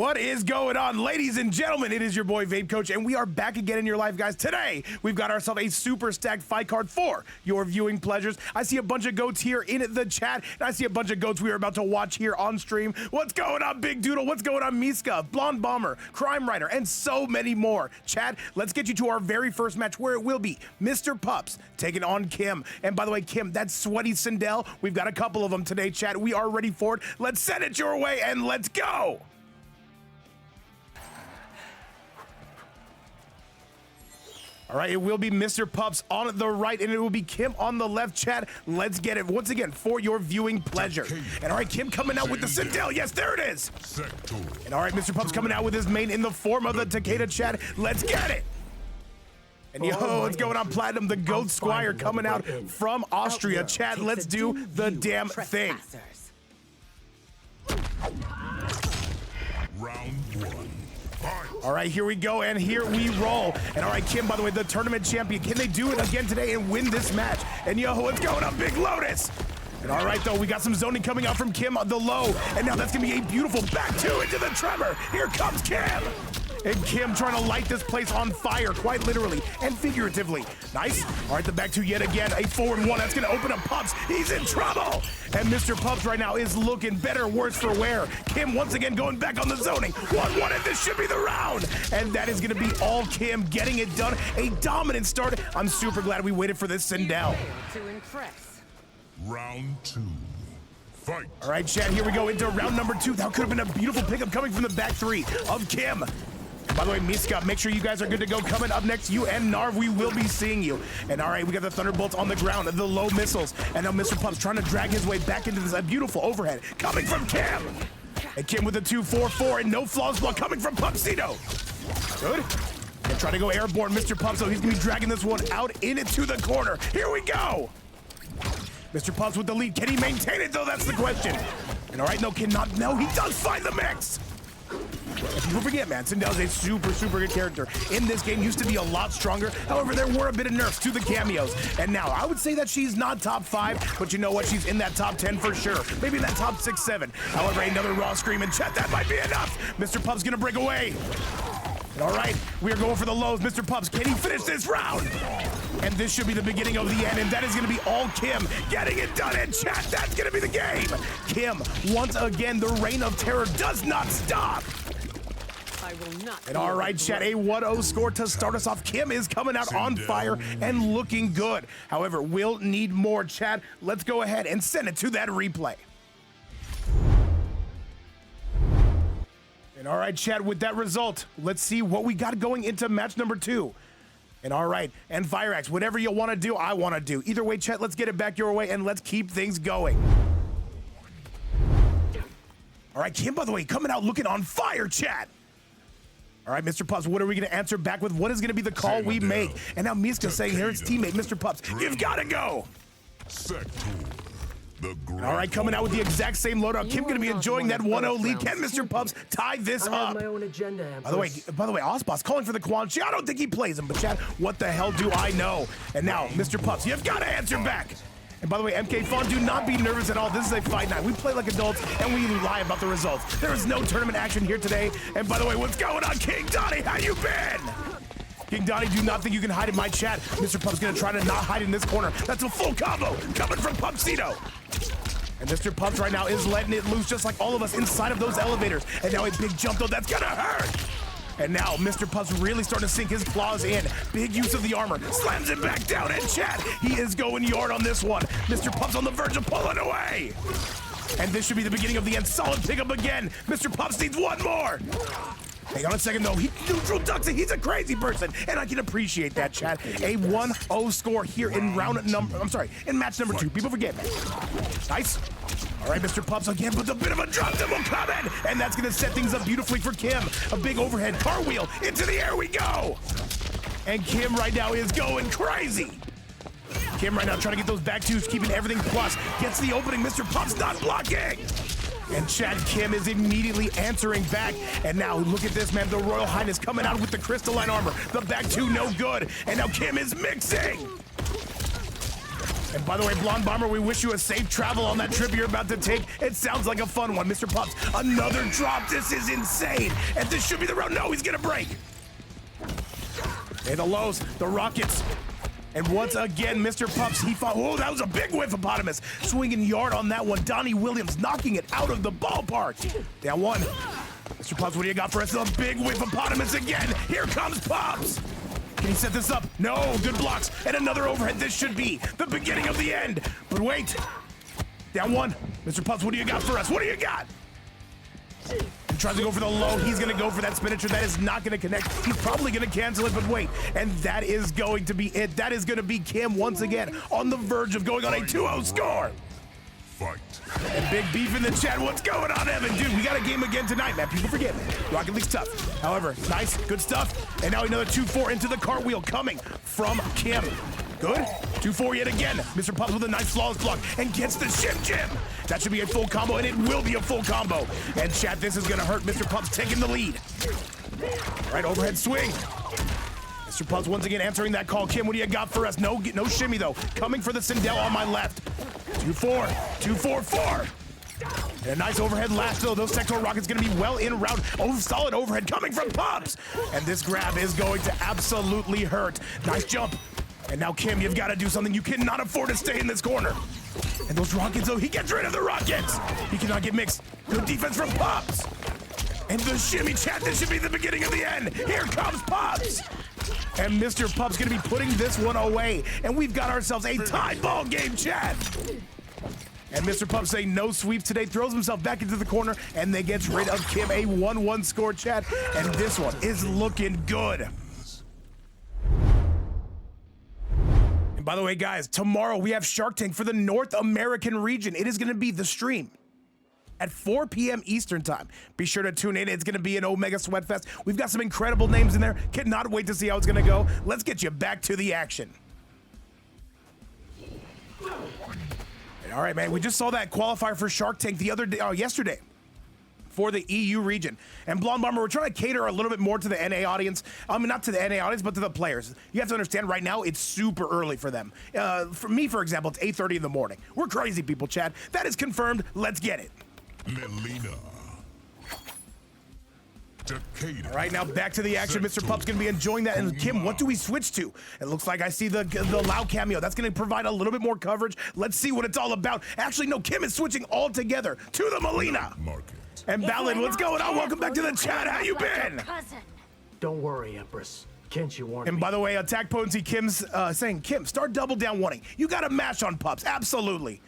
What is going on, ladies and gentlemen? It is your boy Vape Coach, and we are back again in your life, guys. Today, we've got ourselves a super stacked fight card for your viewing pleasures. I see a bunch of goats here in the chat, and I see a bunch of goats we are about to watch here on stream. What's going on, Big Doodle? What's going on, Miska, Blonde Bomber, Crime Rider, and so many more. Chat, let's get you to our very first match, where it will be Mr. Pups taking on Kim. And by the way, Kim, that sweaty Sindel, we've got a couple of them today, chat. We are ready for it. Let's send it your way, and let's go. All right, it will be Mr. Pups on the right, and it will be Kim on the left, chat. Let's get it once again for your viewing pleasure. And all right, Kim coming out with the Sindel. Yes, there it is. And all right, Mr. Pups coming out with his main in the form of the Takeda, chat. Let's get it. And yo, what's going on, Platinum? The Goat Squire coming out from Austria, chat. Let's do the damn thing. Round one. All right, here we go, and here we roll. And all right, Kim, by the way, the tournament champion. Can they do it again today and win this match? And yo, what's going on, Big Lotus? And all right, though, we got some zoning coming out from Kim on the low. And now that's going to be a beautiful back two into the tremor. Here comes Kim. And Kim trying to light this place on fire, quite literally and figuratively. Nice. All right, the back two yet again. A forward one. That's going to open up Pups. He's in trouble. And Mr. Pups right now is looking better, worse for wear. Kim once again going back on the zoning. 1-1, and this should be the round. And that is going to be all Kim getting it done. A dominant start. I'm super glad we waited for this Sindel. To impress. Round two. Fight. All right, chat, here we go into round number 2. That could have been a beautiful pickup coming from the back three of Kim. By the way, Miska, make sure you guys are good to go. Coming up next, you and Narv, we will be seeing you. And all right, we got the Thunderbolts on the ground, the low missiles. And now Mr. Pups trying to drag his way back into this beautiful overhead coming from Kim. And Kim with the 2-4-4 and no flaws block coming from Pupsito. Good. And trying to go airborne, Mr. Pups, so he's going to be dragging this one out into the corner. Here we go. Mr. Pups with the lead. Can he maintain it, though? That's the question. And all right, no, cannot. No, he does find the mix. If you forget, man, Sindel is a super good character. In this game, used to be a lot stronger. However, there were a bit of nerfs to the cameos. And now, I would say that she's not top 5, but you know what? She's in that top 10 for sure. Maybe in that top 6, 7. However, another raw scream and chat, that might be enough. Mr. Pups gonna break away. And all right, we are going for the lows. Mr. Pups, can he finish this round? And this should be the beginning of the end, and that is gonna be all Kim getting it done in chat. That's gonna be the game. Kim, once again, the reign of terror does not stop. I will not. And all right, chat, a 1-0 score to start us off. Kim is coming out on fire and looking good. However, we'll need more, chat. Let's go ahead and send it to that replay. And all right, chat, with that result, let's see what we got going into match number 2. And all right, and FireAxe, whatever you want to do, I want to do. Either way, chat, let's get it back your way and let's keep things going. All right, Kim, by the way, coming out looking on fire, chat. All right, Mr. Pups, what are we going to answer back with? What is going to be the call we make? And now Miska saying here, it's teammate, Mr. Pups, you've got to go. All right, coming out with the exact same loadout. Kim going to be enjoying that 1-0 lead. Can Mr. Pups tie this up? My own agenda, By the way, Osboss calling for the Quan Chi. I don't think he plays him, but chat, what the hell do I know? And now, Mr. Pups, you've got to answer back. And by the way, MK-Fawn, do not be nervous at all. This is a fight night. We play like adults, and we lie about the results. There is no tournament action here today. And by the way, what's going on, King Donnie? How you been? King Donnie, do not think you can hide in my chat. Mr. Pup's gonna try to not hide in this corner. That's a full combo coming from Pupsito. And Mr. Pups right now is letting it loose just like all of us inside of those elevators. And now a big jump, though. That's gonna hurt. And now Mr. Pups really starting to sink his claws in. Big use of the armor. Slams it back down. And chat, he is going yard on this one. Mr. Pups on the verge of pulling away. And this should be the beginning of the end. Solid pickup again. Mr. Pups needs one more. Hang on a second, though. He neutral ducks it. He's a crazy person, and I can appreciate that, chat. A 1-0 score here in in match number 2. People forget me. Nice. All right, Mr. Pups again with a bit of a drop that will come in, and that's going to set things up beautifully for Kim. A big overhead car wheel. Into the air we go. And Kim right now is going crazy. Kim right now trying to get those back twos, keeping everything plus. Gets the opening. Mr. Pups not blocking. And Chad Kim is immediately answering back. And now look at this, man. The Royal Highness coming out with the crystalline armor. The back two, no good. And now Kim is mixing. And by the way, Blonde Bomber, we wish you a safe travel on that trip you're about to take. It sounds like a fun one. Mr. Pups, another drop. This is insane. And this should be the round. No, he's gonna break. Hey, the lows, the rockets. And once again, Mr. Pups, he fought. Oh, that was a big whiff, Hippopotamus. Swinging yard on that one. Donnie Williams knocking it out of the ballpark. Down one. Mr. Pups, what do you got for us? A big whiff, Hippopotamus again. Here comes Pups. Can he set this up? No, good blocks. And another overhead. This should be the beginning of the end. But wait. Down one. Mr. Pups, what do you got for us? What do you got? He tries to go for the low. He's going to go for that spinnacher. That is not going to connect. He's probably going to cancel it, but wait. And that is going to be it. That is going to be Kim once again on the verge of going on a 2-0 score. Fight. And big beef in the chat. What's going on, Evan? Dude, we got a game again tonight, man. People forget me. Rocket League's tough. However, nice, good stuff. And now another 2-4 into the cartwheel coming from Kim. Good. 2-4 yet again. Mr. Pups with a nice flawless block and gets the shim jim. That should be a full combo, and it will be a full combo. And chat, this is gonna hurt. Mr. Pups taking the lead. Right, overhead swing. Mr. Pups once again answering that call. Kim, what do you got for us? No shimmy though. Coming for the Sindel on my left. 2-4, 2-4-4. And a nice overhead last though. Those sector rockets gonna be well in route. Oh, solid overhead coming from Pups. And this grab is going to absolutely hurt. Nice jump. And now Kim, you've got to do something. You cannot afford to stay in this corner. And those rockets, though, he gets rid of the rockets. He cannot get mixed. Good defense from Pups. And the shimmy, chat, this should be the beginning of the end. Here comes Pups. And Mr. Pups going to be putting this one away. And we've got ourselves a tie ball game, chat. And Mr. Pups saying no sweep today, throws himself back into the corner, and then gets rid of Kim. A 1-1 score, chat. And this one is looking good. And by the way, guys, tomorrow we have Shark Tank for the North American region. It is going to be the stream at 4 p.m. Eastern time. Be sure to tune in. It's going to be an Omega Sweatfest. We've got some incredible names in there. Cannot wait to see how it's going to go. Let's get you back to the action. All right, man. We just saw that qualifier for Shark Tank the other day, yesterday, for the EU region. And Blonde Bomber, we're trying to cater a little bit more to the NA audience. I mean, not to the NA audience, but to the players. You have to understand right now, it's super early for them. For me, for example, it's 8:30 in the morning. We're crazy people, Chad. That is confirmed. Let's get it. Lelina. Takeda. All right, now back to the action. Mr. Pups going to be enjoying that. And Kim, what do we switch to? It looks like I see the Lao cameo. That's going to provide a little bit more coverage. Let's see what it's all about. Actually, no, Kim is switching altogether to the Melina. Market. And Ballad, what's going on? Welcome back to the chat. How you been? Don't worry, Empress. Can't you warn me? And by the way, attack potency, Kim's saying, Kim, start double down wanting. You got to mash on Pups. Absolutely.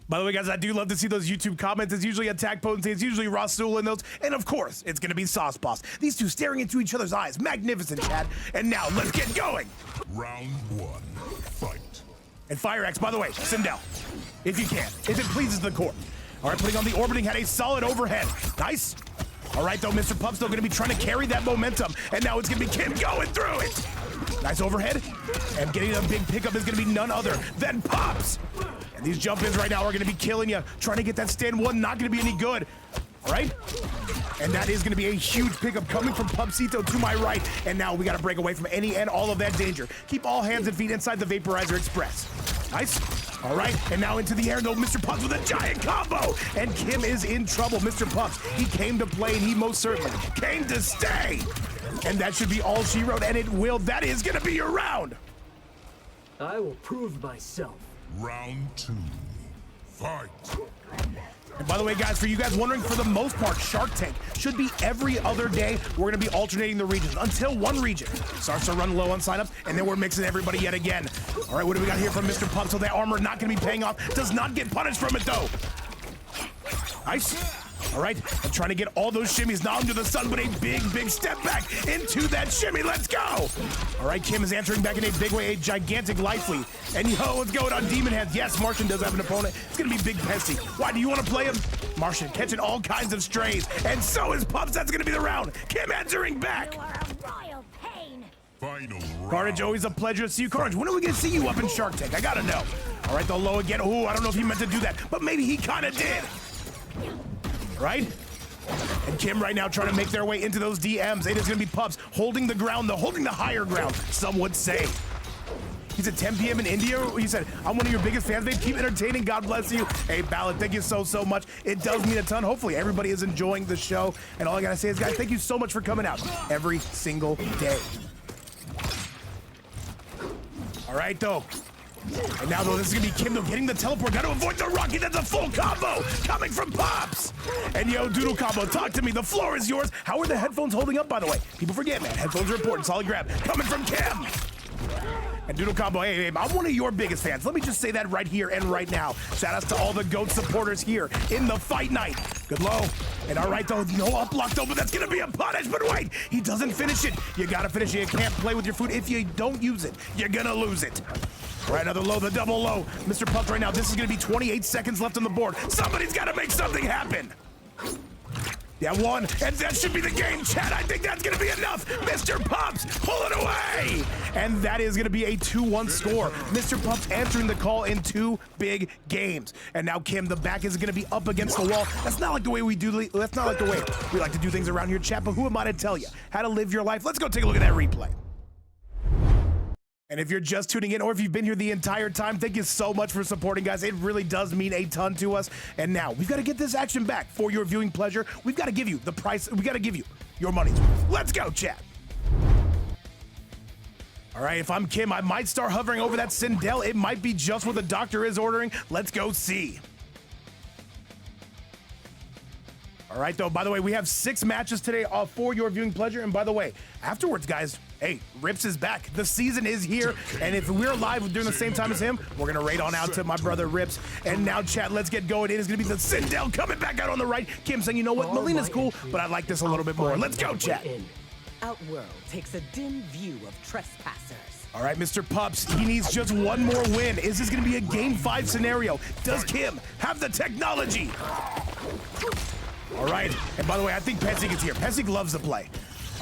By the way, guys, I do love to see those YouTube comments. It's usually attack potency. It's usually Rasul in those. And of course, it's going to be Sauce Boss. These two staring into each other's eyes. Magnificent, Chad. And now let's get going. Round one. Fight. And FireAxe, by the way, Sindel, if you can, if it pleases the court. All right, putting on the orbiting, had a solid overhead. Nice. All right, though, Mr. Pups, though, going to be trying to carry that momentum. And now it's going to be Kim going through it. Nice overhead. And getting a big pickup is going to be none other than Pups. And these jump-ins right now are going to be killing you. Trying to get that stand one, not going to be any good. All right? And that is going to be a huge pickup coming from Pupsito to my right. And now we got to break away from any and all of that danger. Keep all hands and feet inside the Vaporizer Express. Nice. All right, and now into the air, though, Mr. Pups with a giant combo. And Kim is in trouble. Mr. Pups, he came to play, and he most certainly came to stay. And that should be all she wrote, and it will. That is going to be your round. I will prove myself. Round two. Fight. And by the way, guys, for you guys wondering, for the most part, Shark Tank should be every other day. We're going to be alternating the regions until one region starts to run low on signups, and then we're mixing everybody yet again. All right, what do we got here from Mr. Pups? So that armor not going to be paying off. Does not get punished from it, though. Nice. All right, I'm trying to get all those shimmies now into the sun, but a big step back into that shimmy. Let's go. All right, Kim is answering back in a big way, a gigantic life lead. And yo, what's going on, Demon Heads? Yes, Martian does have an opponent. It's going to be Big Pesik. Why, do you want to play him? Martian catching all kinds of strays. And so is Pups. That's going to be the round. Kim answering back. You are a royal pain. Final round. Carnage, always a pleasure to see you. Carnage, when are we going to see you up in Shark Tank? I got to know. All right, the low again. Oh, I don't know if he meant to do that, but maybe he kind of did. Right? And Kim right now trying to make their way into those DMs. It is going to be Pups holding the ground, though, holding the higher ground, some would say. He said 10 p.m. in India. He said, I'm one of your biggest fans, babe. Keep entertaining. God bless you. Hey, Ballad, thank you so much. It does mean a ton. Hopefully everybody is enjoying the show. And all I gotta say is, guys, thank you so much for coming out every single day. All right, though. And now, though, this is gonna be Kim, though, getting the teleport. Gotta avoid the rocket. That's a full combo coming from Pups. And yo, Doodle Combo, talk to me. The floor is yours. How are the headphones holding up, by the way? People forget, man. Headphones are important. Solid grab coming from Kim. And Doodle Combo, hey, babe, I'm one of your biggest fans. Let me just say that right here and right now. Shout outs to all the GOAT supporters here in the fight night. Good low. And all right, though, no up block, though, but that's gonna be a punish. But wait, he doesn't finish it. You gotta finish it. You can't play with your food. If you don't use it, you're gonna lose it. All right, another low, the double low. Mr. Pups right now, this is gonna be 28 seconds left on the board. Somebody's gotta make something happen. Yeah, one, and that should be the game, chat. I think that's gonna be enough. Mr. Pups, pull it away. And that is gonna be a 2-1 score. Mr. Pups answering the call in 2 big games. And now Kim, the back is gonna be up against the wall. That's not like the way we do, that's not like the way we like to do things around here, chat, but who am I to tell you how to live your life? Let's go take a look at that replay. And if you're just tuning in, or if you've been here the entire time, thank you so much for supporting, guys. It really does mean a ton to us. And now, we've got to get this action back for your viewing pleasure. We've got to give you the price. We got to give you your money's worth. Let's go, chat. All right, if I'm Kim, I might start hovering over that Sindel. It might be just what the doctor is ordering. Let's go see. All right, though, by the way, we have 6 matches today for your viewing pleasure. And by the way, afterwards, guys, hey, Rips is back. The season is here. And if we're live during the same time as him, we're going to raid on out to my brother Rips. And now, chat, let's get going. It is going to be the Sindel coming back out on the right. Kim saying, you know what, Melina's cool, but I like this a little bit more. Let's go, chat. Outworld takes a dim view of trespassers. All right, Mr. Pups, he needs just one more win. Is this going to be a Game 5 scenario? Does Kim have the technology? All right, and by the way, I think Pesik is here. Pesik loves to play.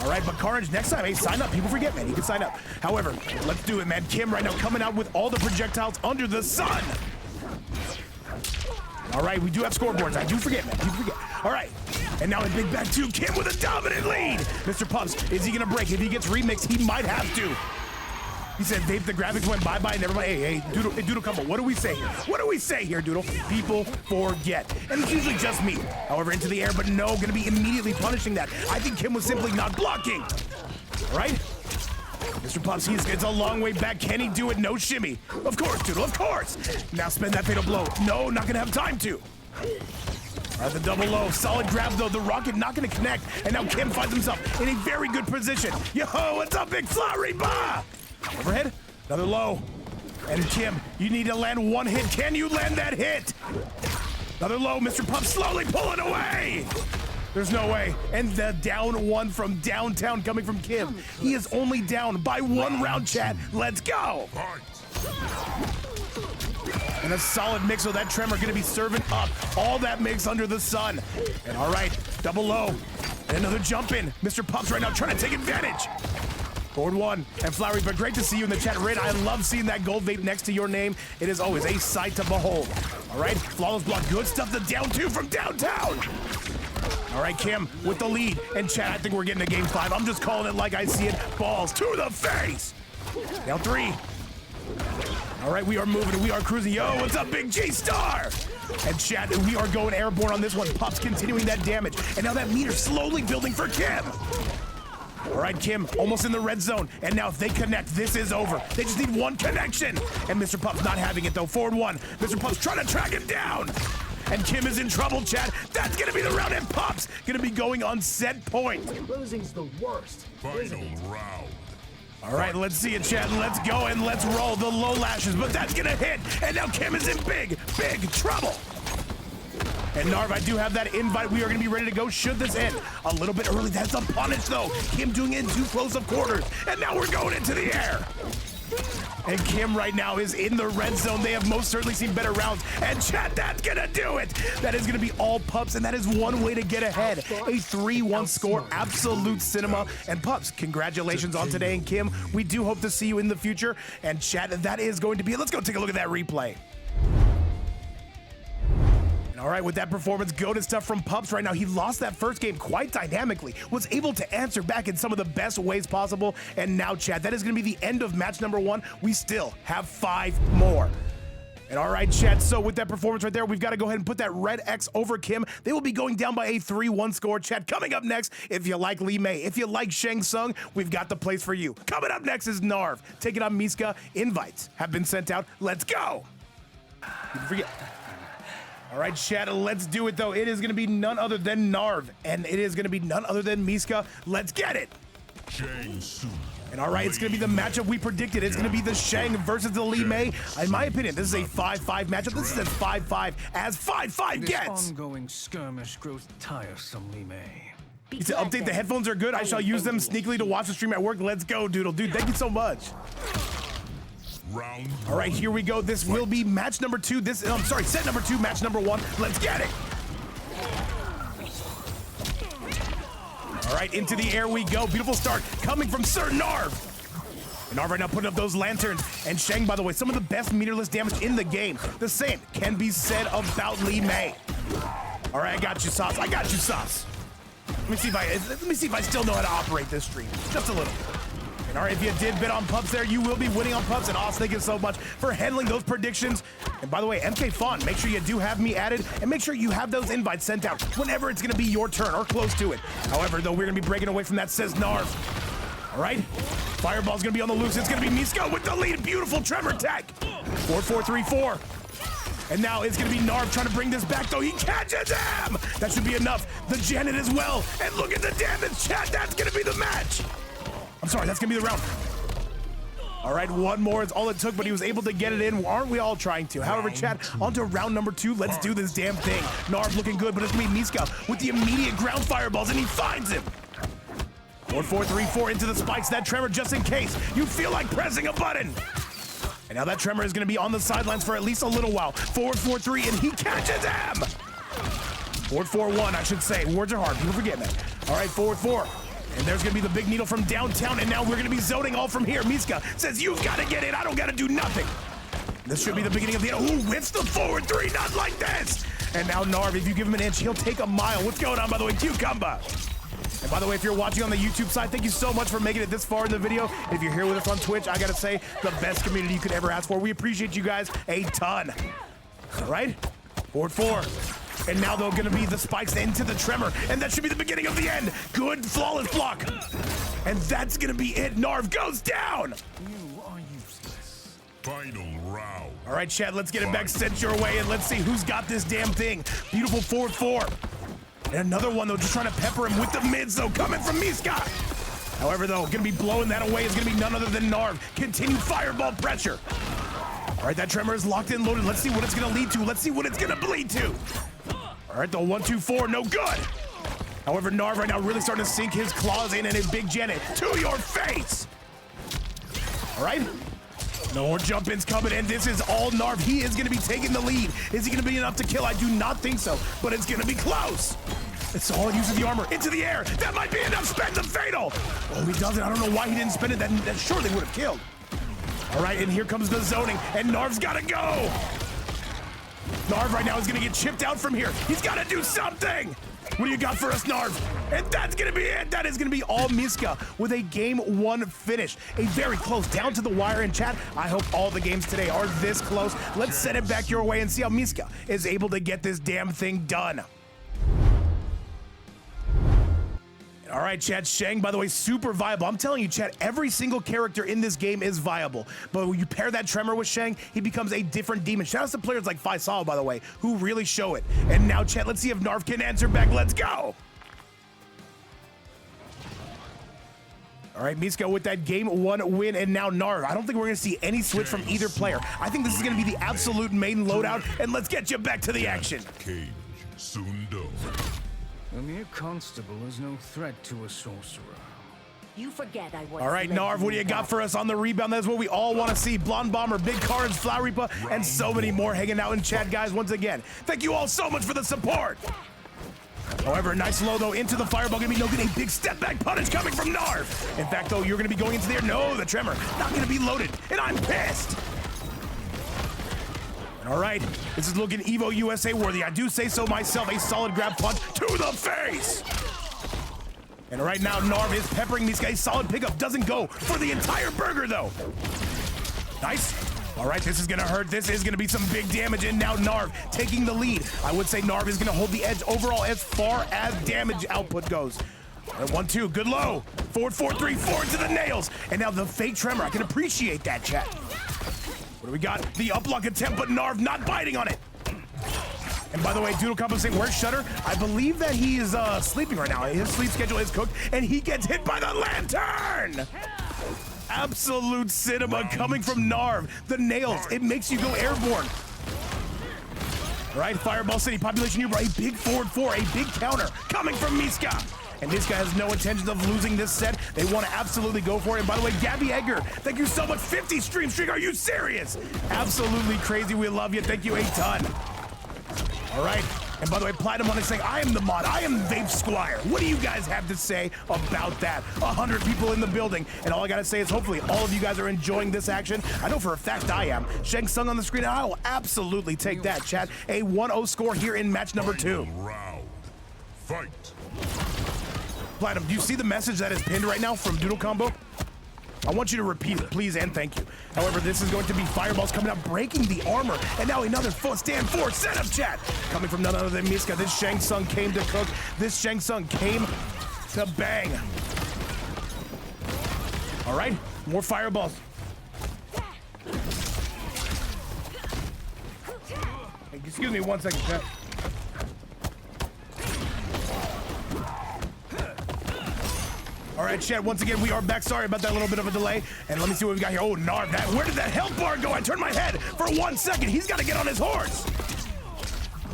All right, but Carnage, next time, hey, sign up. People forget, man, you can sign up. However, let's do it, man. Kim right now coming out with all the projectiles under the sun. All right, we do have scoreboards. I do forget, man, you forget. All right, and now in Big Bag 2, Kim with a dominant lead. Mr. Pups, is he gonna break? If he gets remixed, he might have to. He said, Dave, the graphics went bye-bye and everybody, hey, Doodle Combo, what do we say here? What do we say here, Doodle? People forget. And it's usually just me. However, into the air, but no, gonna be immediately punishing that. I think Kim was simply not blocking. All right? Mr. Pups, it's a long way back. Can he do it? No shimmy. Of course, Doodle, of course. Now spend that fatal blow. No, not gonna have time to. All right, the double low, solid grab though. The rocket not gonna connect. And now Kim finds himself in a very good position. Yo, what's up, big flowery bah? Overhead, another low. And Kim, you need to land one hit. Can you land that hit? Another low, Mr. Pups slowly pulling away. There's no way. And the down one from downtown coming from Kim. He is only down by 1 round, chat. Let's go. And a solid mix of that tremor gonna be serving up all that mix under the sun. And all right, double low. And another jump in. Mr. Pups right now trying to take advantage. Forward 1, and Flowery, but great to see you in the chat. Rin, I love seeing that gold vape next to your name. It is always a sight to behold. All right, flawless block, good stuff. The down 2 from downtown. All right, Kim with the lead. And chat, I think we're getting to Game 5. I'm just calling it like I see it. Balls to the face. Down 3. All right, we are moving, we are cruising. Yo, what's up, Big G-Star? And chat, we are going airborne on this one. Pups continuing that damage. And now that meter slowly building for Kim. All right, Kim, almost in the red zone. And now if they connect, this is over. They just need 1 connection. And Mr. Pups not having it, though. Forward 1. Mr. Pups trying to track him down. And Kim is in trouble, chat. That's going to be the round. And Pups going to be going on set point. Losing's the worst. Final round. All right, let's see it, chat. Let's go and let's roll the low lashes. But that's going to hit. And now Kim is in big trouble. And Narv, I do have that invite. We are going to be ready to go should this end. A little bit early. That's a punish, though. Kim doing it in too close of quarters. And now we're going into the air. And Kim right now is in the red zone. They have most certainly seen better rounds. And chat, that's going to do it. That is going to be all Pups, and that is one way to get ahead. A 3-1 score. Absolute cinema. And Pups, congratulations on today. And Kim, we do hope to see you in the future. And chat, that is going to be it. Let's go take a look at that replay. All right, with that performance, goated stuff from Pups right now. He lost that first game quite dynamically, was able to answer back in some of the best ways possible. And now, chat, that is going to be the end of match number 1. We still have 5 more. And all right, chat, so with that performance right there, we've got to go ahead and put that red X over Kim. They will be going down by a 3-1 score. Chat, coming up next, if you like Lee Mei, if you like Shang Tsung, we've got the place for you. Coming up next is Narv. Taking on Miska. Invites have been sent out. Let's go. Forget. All right, chat, let's do it, though. It is going to be none other than Narv, and it is going to be none other than Miska. Let's get it. Shang Tsung. And all right, it's going to be the matchup we predicted. It's going to be the Shang versus the Lee Mei. In my opinion, this is a 5-5 matchup. This is as 5-5 as 5-5 gets. This ongoing skirmish grows tiresome, Lee Mei. He said, update, the headphones are good. I shall use them sneakily to watch the stream at work. Let's go, Doodle. Dude, thank you so much. Round All right, here we go. This will be match number 2. Set number 2, match number 1. Let's get it. All right, into the air we go. Beautiful start coming from Sir Narv. And Narv right now putting up those lanterns. And Shang, by the way, some of the best meterless damage in the game. The same can be said about Lee Mei. All right, I got you, Sauce. I got you, Sauce. Let me see if I still know how to operate this stream. Just a little. And all right, if you did bid on Pups there, you will be winning on Pups. And Austin, thank you so much for handling those predictions. And by the way, HonestFawn, make sure you do have me added, and make sure you have those invites sent out whenever it's going to be your turn or close to it. However, though, we're going to be breaking away from that, says Narv. All right, Fireball's going to be on the loose. It's going to be Miska with the lead. Beautiful tremor tech. 4-4-3-4. And now it's going to be Narv trying to bring this back, though. He catches him. That should be enough. The Janet as well. And look at the damage, chat. That's going to be the match. I'm sorry, that's gonna be the round. All right, one more is all it took, but he was able to get it in. Aren't we all trying to? However, chat, on to round number 2. Let's do this damn thing. Narv looking good, but it's gonna be Miska with the immediate ground fireballs, and he finds him. 4-4-3-4 into the spikes. That tremor just in case you feel like pressing a button. And now that tremor is gonna be on the sidelines for at least a little while. 4-4-3, and he catches him. 4-4-1, I should say. Words are hard, people forget that. All right, 4-4. And there's gonna be the big needle from downtown, and now we're gonna be zoning all from here. Miska says, you've gotta get in, I don't gotta do nothing. This should be the beginning of the end. Ooh, whiffs the forward 3, not like this. And now Narv, if you give him an inch, he'll take a mile. What's going on, by the way? Cucumbah. And by the way, if you're watching on the YouTube side, thank you so much for making it this far in the video. And if you're here with us on Twitch, I gotta say, the best community you could ever ask for. We appreciate you guys a ton. All right, 4-4. And now they're gonna be the spikes into the tremor, and that should be the beginning of the end. Good, flawless block. And that's gonna be it. Narv goes down. You are useless. final round. All right, Chad, let's get it back sent your way, and let's see who's got this damn thing. Beautiful 4-4. And another one, though, just trying to pepper him with the mids, though, coming from Miska. However, though, gonna be blowing that away is gonna be none other than Narv. Continued fireball pressure. All right, that tremor is locked in, loaded. Let's see what it's gonna lead to. Let's see what it's gonna bleed to. All right, the 1-2-4, no good. However, Narv right now really starting to sink his claws in, and a big Janet to your face. All right, no more jump-ins coming, and this is all Narv. He is gonna be taking the lead. Is he gonna be enough to kill? I do not think so, but it's gonna be close. It's all use of the armor into the air. That might be enough. Spend the fatal. Oh, he doesn't. I don't know why he didn't spend it. That surely would have killed. All right, and here comes the zoning, and Narv's gotta go. Narv right now is gonna get chipped out from here. He's gotta do something. What do you got for us, Narv? And that's gonna be it. That is gonna be all Miska with a game 1 finish. A very close, down to the wire. In chat, I hope all the games today are this close. Let's send it back your way and see how Miska is able to get this damn thing done. All right, chat, Shang, by the way, super viable. I'm telling you, chat, every single character in this game is viable. But when you pair that tremor with Shang, he becomes a different demon. Shout out to players like Faisal, by the way, who really show it. And now, chat, let's see if Narv can answer back. Let's go. All right, Miska with that game 1 win, and now Narv. I don't think we're gonna see any switch from either player. I think this is gonna be the absolute main loadout, and let's get you back to the action. Cage, Sindel. A mere constable is no threat to a sorcerer. You forget I was. All right, Narv, what do you got for us on the rebound? That's what we all want to see. Blonde Bomber, Big Cards, Flower Reaper, and so many more hanging out in chat, guys. Once again, thank you all so much for the support. However, nice low, though, into the fireball. Gonna be no good. A big step back punish coming from Narv. In fact, though, you're gonna be going into there. No, the tremor not gonna be loaded, and I'm pissed. All right, this is looking Evo USA worthy. I do say so myself. A solid grab punch to the face. And right now, Narv is peppering these guys. Solid pickup, doesn't go for the entire burger though. Nice. All right, this is gonna hurt. This is gonna be some big damage, and now Narv taking the lead. I would say Narv is gonna hold the edge overall as far as damage output goes. All right, 1-2, good low. Forward, 4-3, forward to the nails. And now the fake tremor, I can appreciate that, chat. What do we got? The uplock attempt, but Narv not biting on it. And by the way, Doodle Combo saying, where's Shutter? I believe that he is sleeping right now. His sleep schedule is cooked, and he gets hit by the lantern! Absolute cinema coming from Narv. The nails, it makes you go airborne. All right, Fireball City, Population Uber, a big forward four, a big counter coming from Miska. And Miska has no intentions of losing this set. They want to absolutely go for it. And by the way, Gabby Egger, thank you so much. 50 stream streak, are you serious? Absolutely crazy, we love you. Thank you a ton. All right, and by the way, Platinum is saying, I am the mod, I am Vape Squire. What do you guys have to say about that? 100 people in the building, and all I gotta say is hopefully all of you guys are enjoying this action. I know for a fact I am. Shang Tsung on the screen, and I will absolutely take that, chat. A 1-0 score here in match number 2. Round. Fight. Platinum, do you see the message that is pinned right now from Doodle Combo? I want you to repeat it, please, and thank you. However, this is going to be fireballs coming out, breaking the armor, and now another stand forward setup, chat. Coming from none other than Miska. This Shang Tsung came to cook. This Shang Tsung came to bang. All right, more fireballs. Excuse me 1 second, chat. All right, chat, once again, we are back. Sorry about that little bit of a delay. And let me see what we got here. Oh, Narv, where did that health bar go? I turned my head for 1 second. He's got to get on his horse.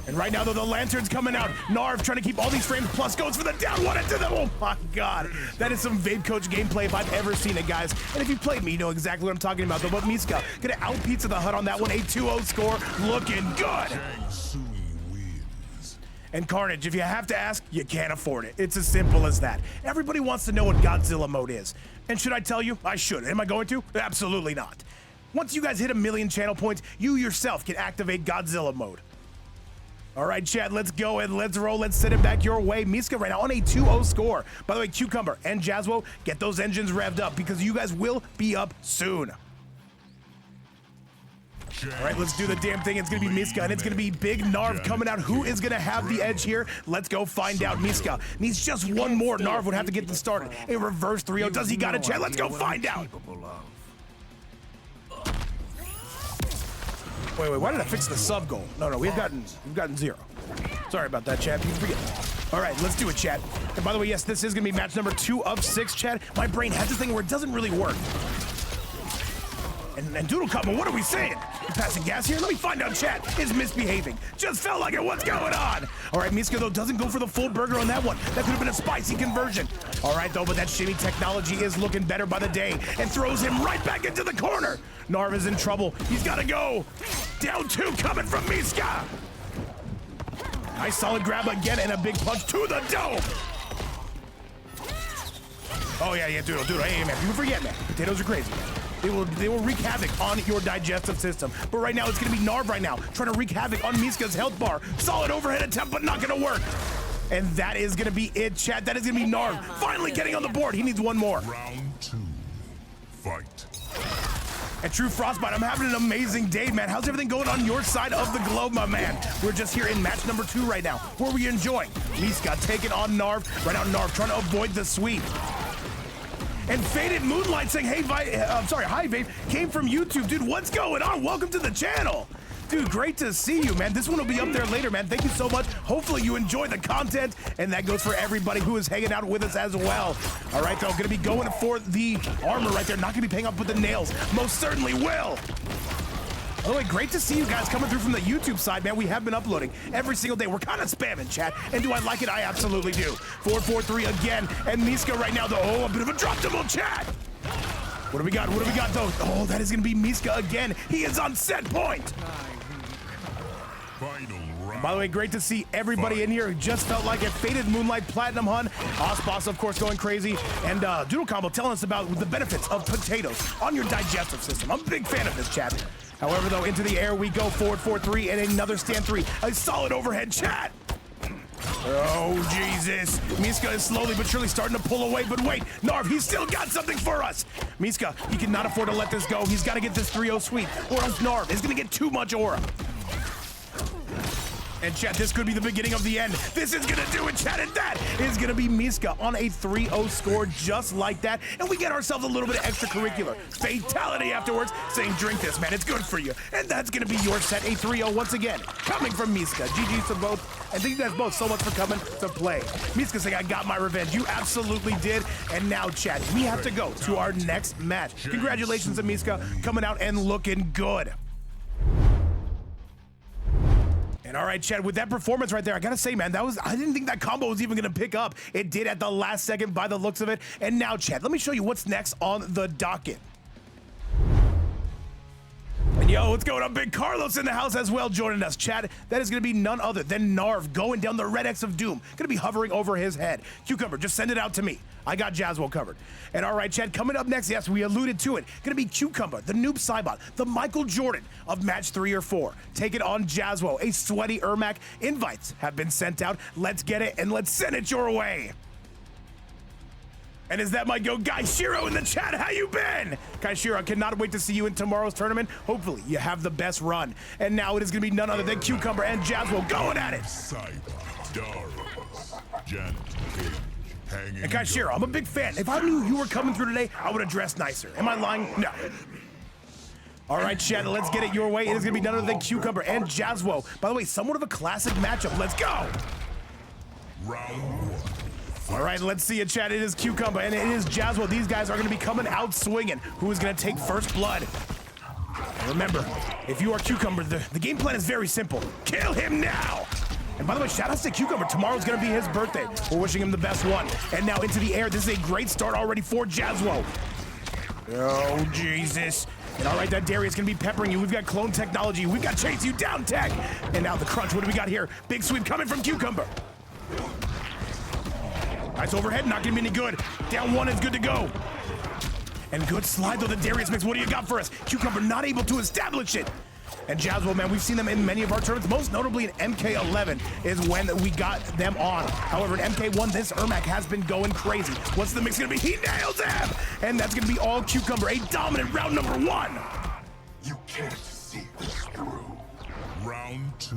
And right now, though, the lantern's coming out. Narv trying to keep all these frames, plus goes for the down one into the... Oh, my God. That is some Vape Coach gameplay if I've ever seen it, guys. And if you played me, you know exactly what I'm talking about, though. But Miska gonna out Pizza the Hut on that one. A 2-0 score. Looking good. And Carnage, if you have to ask, you can't afford it. It's as simple as that. Everybody wants to know what Godzilla mode is. And should I tell you? I should. Am I going to? Absolutely not. Once you guys hit 1 million channel points, you yourself can activate Godzilla mode. All right, chat, let's go and let's roll. Let's send it back your way. Miska right now on a 2-0 score. By the way, Cucumbah and Jazwo, get those engines revved up because you guys will be up soon. All right, let's do the damn thing. It's going to be Miska, and it's going to be Big Narv coming out. Who is going to have the edge here? Let's go find out. Miska needs just one more. Narv would have to get this started. A reverse 3-0. Does he got a chat? Let's go find out. Wait, why did I fix the sub goal? No, we've gotten 0. Sorry about that, chat. You forget. All right, let's do it, chat. And by the way, yes, this is going to be match number 2 of 6, chat. My brain has this thing where it doesn't really work. And Doodle Combo, what are we saying? You passing gas here? Let me find out, chat is misbehaving. Just felt like it. What's going on? All right, Miska, though, doesn't go for the full burger on that one. That could have been a spicy conversion. All right, though, but that shimmy technology is looking better by the day and throws him right back into the corner. Narv is in trouble. He's got to go. Down 2 coming from Miska. Nice solid grab again and a big punch to the dome. Oh, yeah, Doodle. Hey, man, people forget, man. Potatoes are crazy, man. They will wreak havoc on your digestive system. But right now, it's going to be Narv right now, trying to wreak havoc on Miska's health bar. Solid overhead attempt, but not going to work. And that is going to be it, chat. That is going to be Narv finally getting on the board. He needs one more. Round 2. Fight. And True Frostbite, I'm having an amazing day, man. How's everything going on your side of the globe, my man? We're just here in match number 2 right now. What are we enjoying? Miska taking on Narv. Right now, Narv trying to avoid the sweep. And Faded Moonlight saying, hey, hi, Vape, came from YouTube. Dude, what's going on? Welcome to the channel. Dude, great to see you, man. This one will be up there later, man. Thank you so much. Hopefully you enjoy the content, and that goes for everybody who is hanging out with us as well. All right, though, gonna be going for the armor right there. Not gonna be paying up with the nails. Most certainly will. By the way, great to see you guys coming through from the YouTube side, man. We have been uploading every single day. We're kind of spamming, chat. And do I like it? I absolutely do. 4-4-3 again. And Miska right now, though. Oh, a bit of a drop double, chat. What do we got, though? Oh, that is going to be Miska again. He is on set point. Final round. By the way, great to see everybody in here. Just felt like it. Faded Moonlight, Platinum Hun, Osboss, of course, going crazy, and Doodle Combo telling us about the benefits of potatoes on your digestive system. I'm a big fan of this, chat. However, though, into the air we go. Forward 4-3 and another stand 3. A solid overhead, chat. Oh, Jesus. Miska is slowly but surely starting to pull away, but wait, Narv, he's still got something for us. Miska, he cannot afford to let this go. He's got to get this 3-0 sweep, or else Narv is going to get too much aura. And chat, this could be the beginning of the end. This is gonna do it, chat, and that is gonna be Miska on a 3-0 score just like that. And we get ourselves a little bit of extracurricular fatality afterwards, saying, drink this, man, it's good for you. And that's gonna be your set, a 3-0 once again, coming from Miska. GG's to both, and thank you guys both so much for coming to play. Miska saying, I got my revenge. You absolutely did. And now, chat, we have to go to our next match. Congratulations to Miska, coming out and looking good. And all right, Chad, with that performance right there, I gotta say, man, I didn't think that combo was even gonna pick up. It did at the last second by the looks of it. And now, Chad, let me show you what's next on the docket. And yo, what's going on? Big Carlos in the house as well, joining us. Chad, that is gonna be none other than Narv going down the red X of doom. Gonna be hovering over his head. Cucumbah, just send it out to me. I got Jazwo covered. And all right, Chad, coming up next, yes, we alluded to it. Gonna be Cucumbah, the Noob Saibot, the Michael Jordan of match 3 or 4. Take it on Jazwo, a sweaty Ermac. Invites have been sent out. Let's get it and let's send it your way. And is that my guy Shiro in the chat? How you been? Kaishiro, I cannot wait to see you in tomorrow's tournament. Hopefully you have the best run. And now it is gonna be none other than Cucumbah and Jazwo going at it. And Kaishiro, I'm a big fan. If I knew you were coming through today, I would have dressed nicer. Am I lying? No. All right, Chad, let's get it your way. It is gonna be none other than Cucumbah and Jazwo. By the way, somewhat of a classic matchup. Let's go. Round 1. All right, let's see it, Chad. It is Cucumbah and it is Jazwo. These guys are gonna be coming out swinging. Who is gonna take first blood? And remember, if you are Cucumbah, the game plan is very simple. Kill him now. And by the way, shout out to Cucumbah. Tomorrow's gonna be his birthday. We're wishing him the best one. And now into the air. This is a great start already for Jazwo. Oh, Jesus. And all right, that Darius gonna be peppering you. We've got clone technology. We've got chase you down tech. And now the crunch. What do we got here? Big sweep coming from Cucumbah. Nice overhead, not gonna be any good. Down 1 is good to go. And good slide though, the Darius mix. What do you got for us? Cucumbah not able to establish it. And Jazwo, man, we've seen them in many of our tournaments, most notably in MK11 is when we got them on. However, in MK1, this Ermac has been going crazy. What's the mix gonna be? He nails him! And that's gonna be all Cucumbah, a dominant round number 1. You can't see this through. Round 2.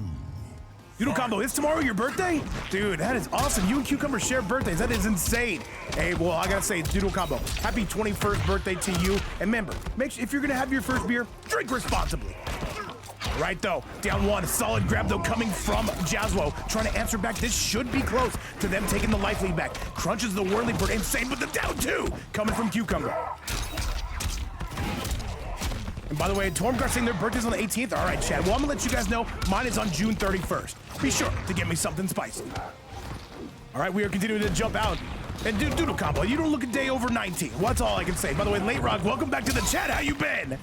Doodle Combo, is tomorrow your birthday? Dude, that is awesome. You and Cucumbah share birthdays. That is insane. Hey, well, I gotta say, Doodle Combo, happy 21st birthday to you. And remember, make sure if you're gonna have your first beer, drink responsibly. Right though, down 1, solid grab though coming from Jazwo, trying to answer back. This should be close to them taking the life lead back. Crunches the whirly bird, insane with the down 2 coming from Cucumbah. And by the way, TormGart saying their birthday's on the 18th. All right, Chad. Well, I'm gonna let you guys know mine is on June 31st. Be sure to get me something spicy. All right, we are continuing to jump out. And dude, Doodle Combo, you don't look a day over 19. Well, that's all I can say. By the way, Late Rock, welcome back to the chat. How you been?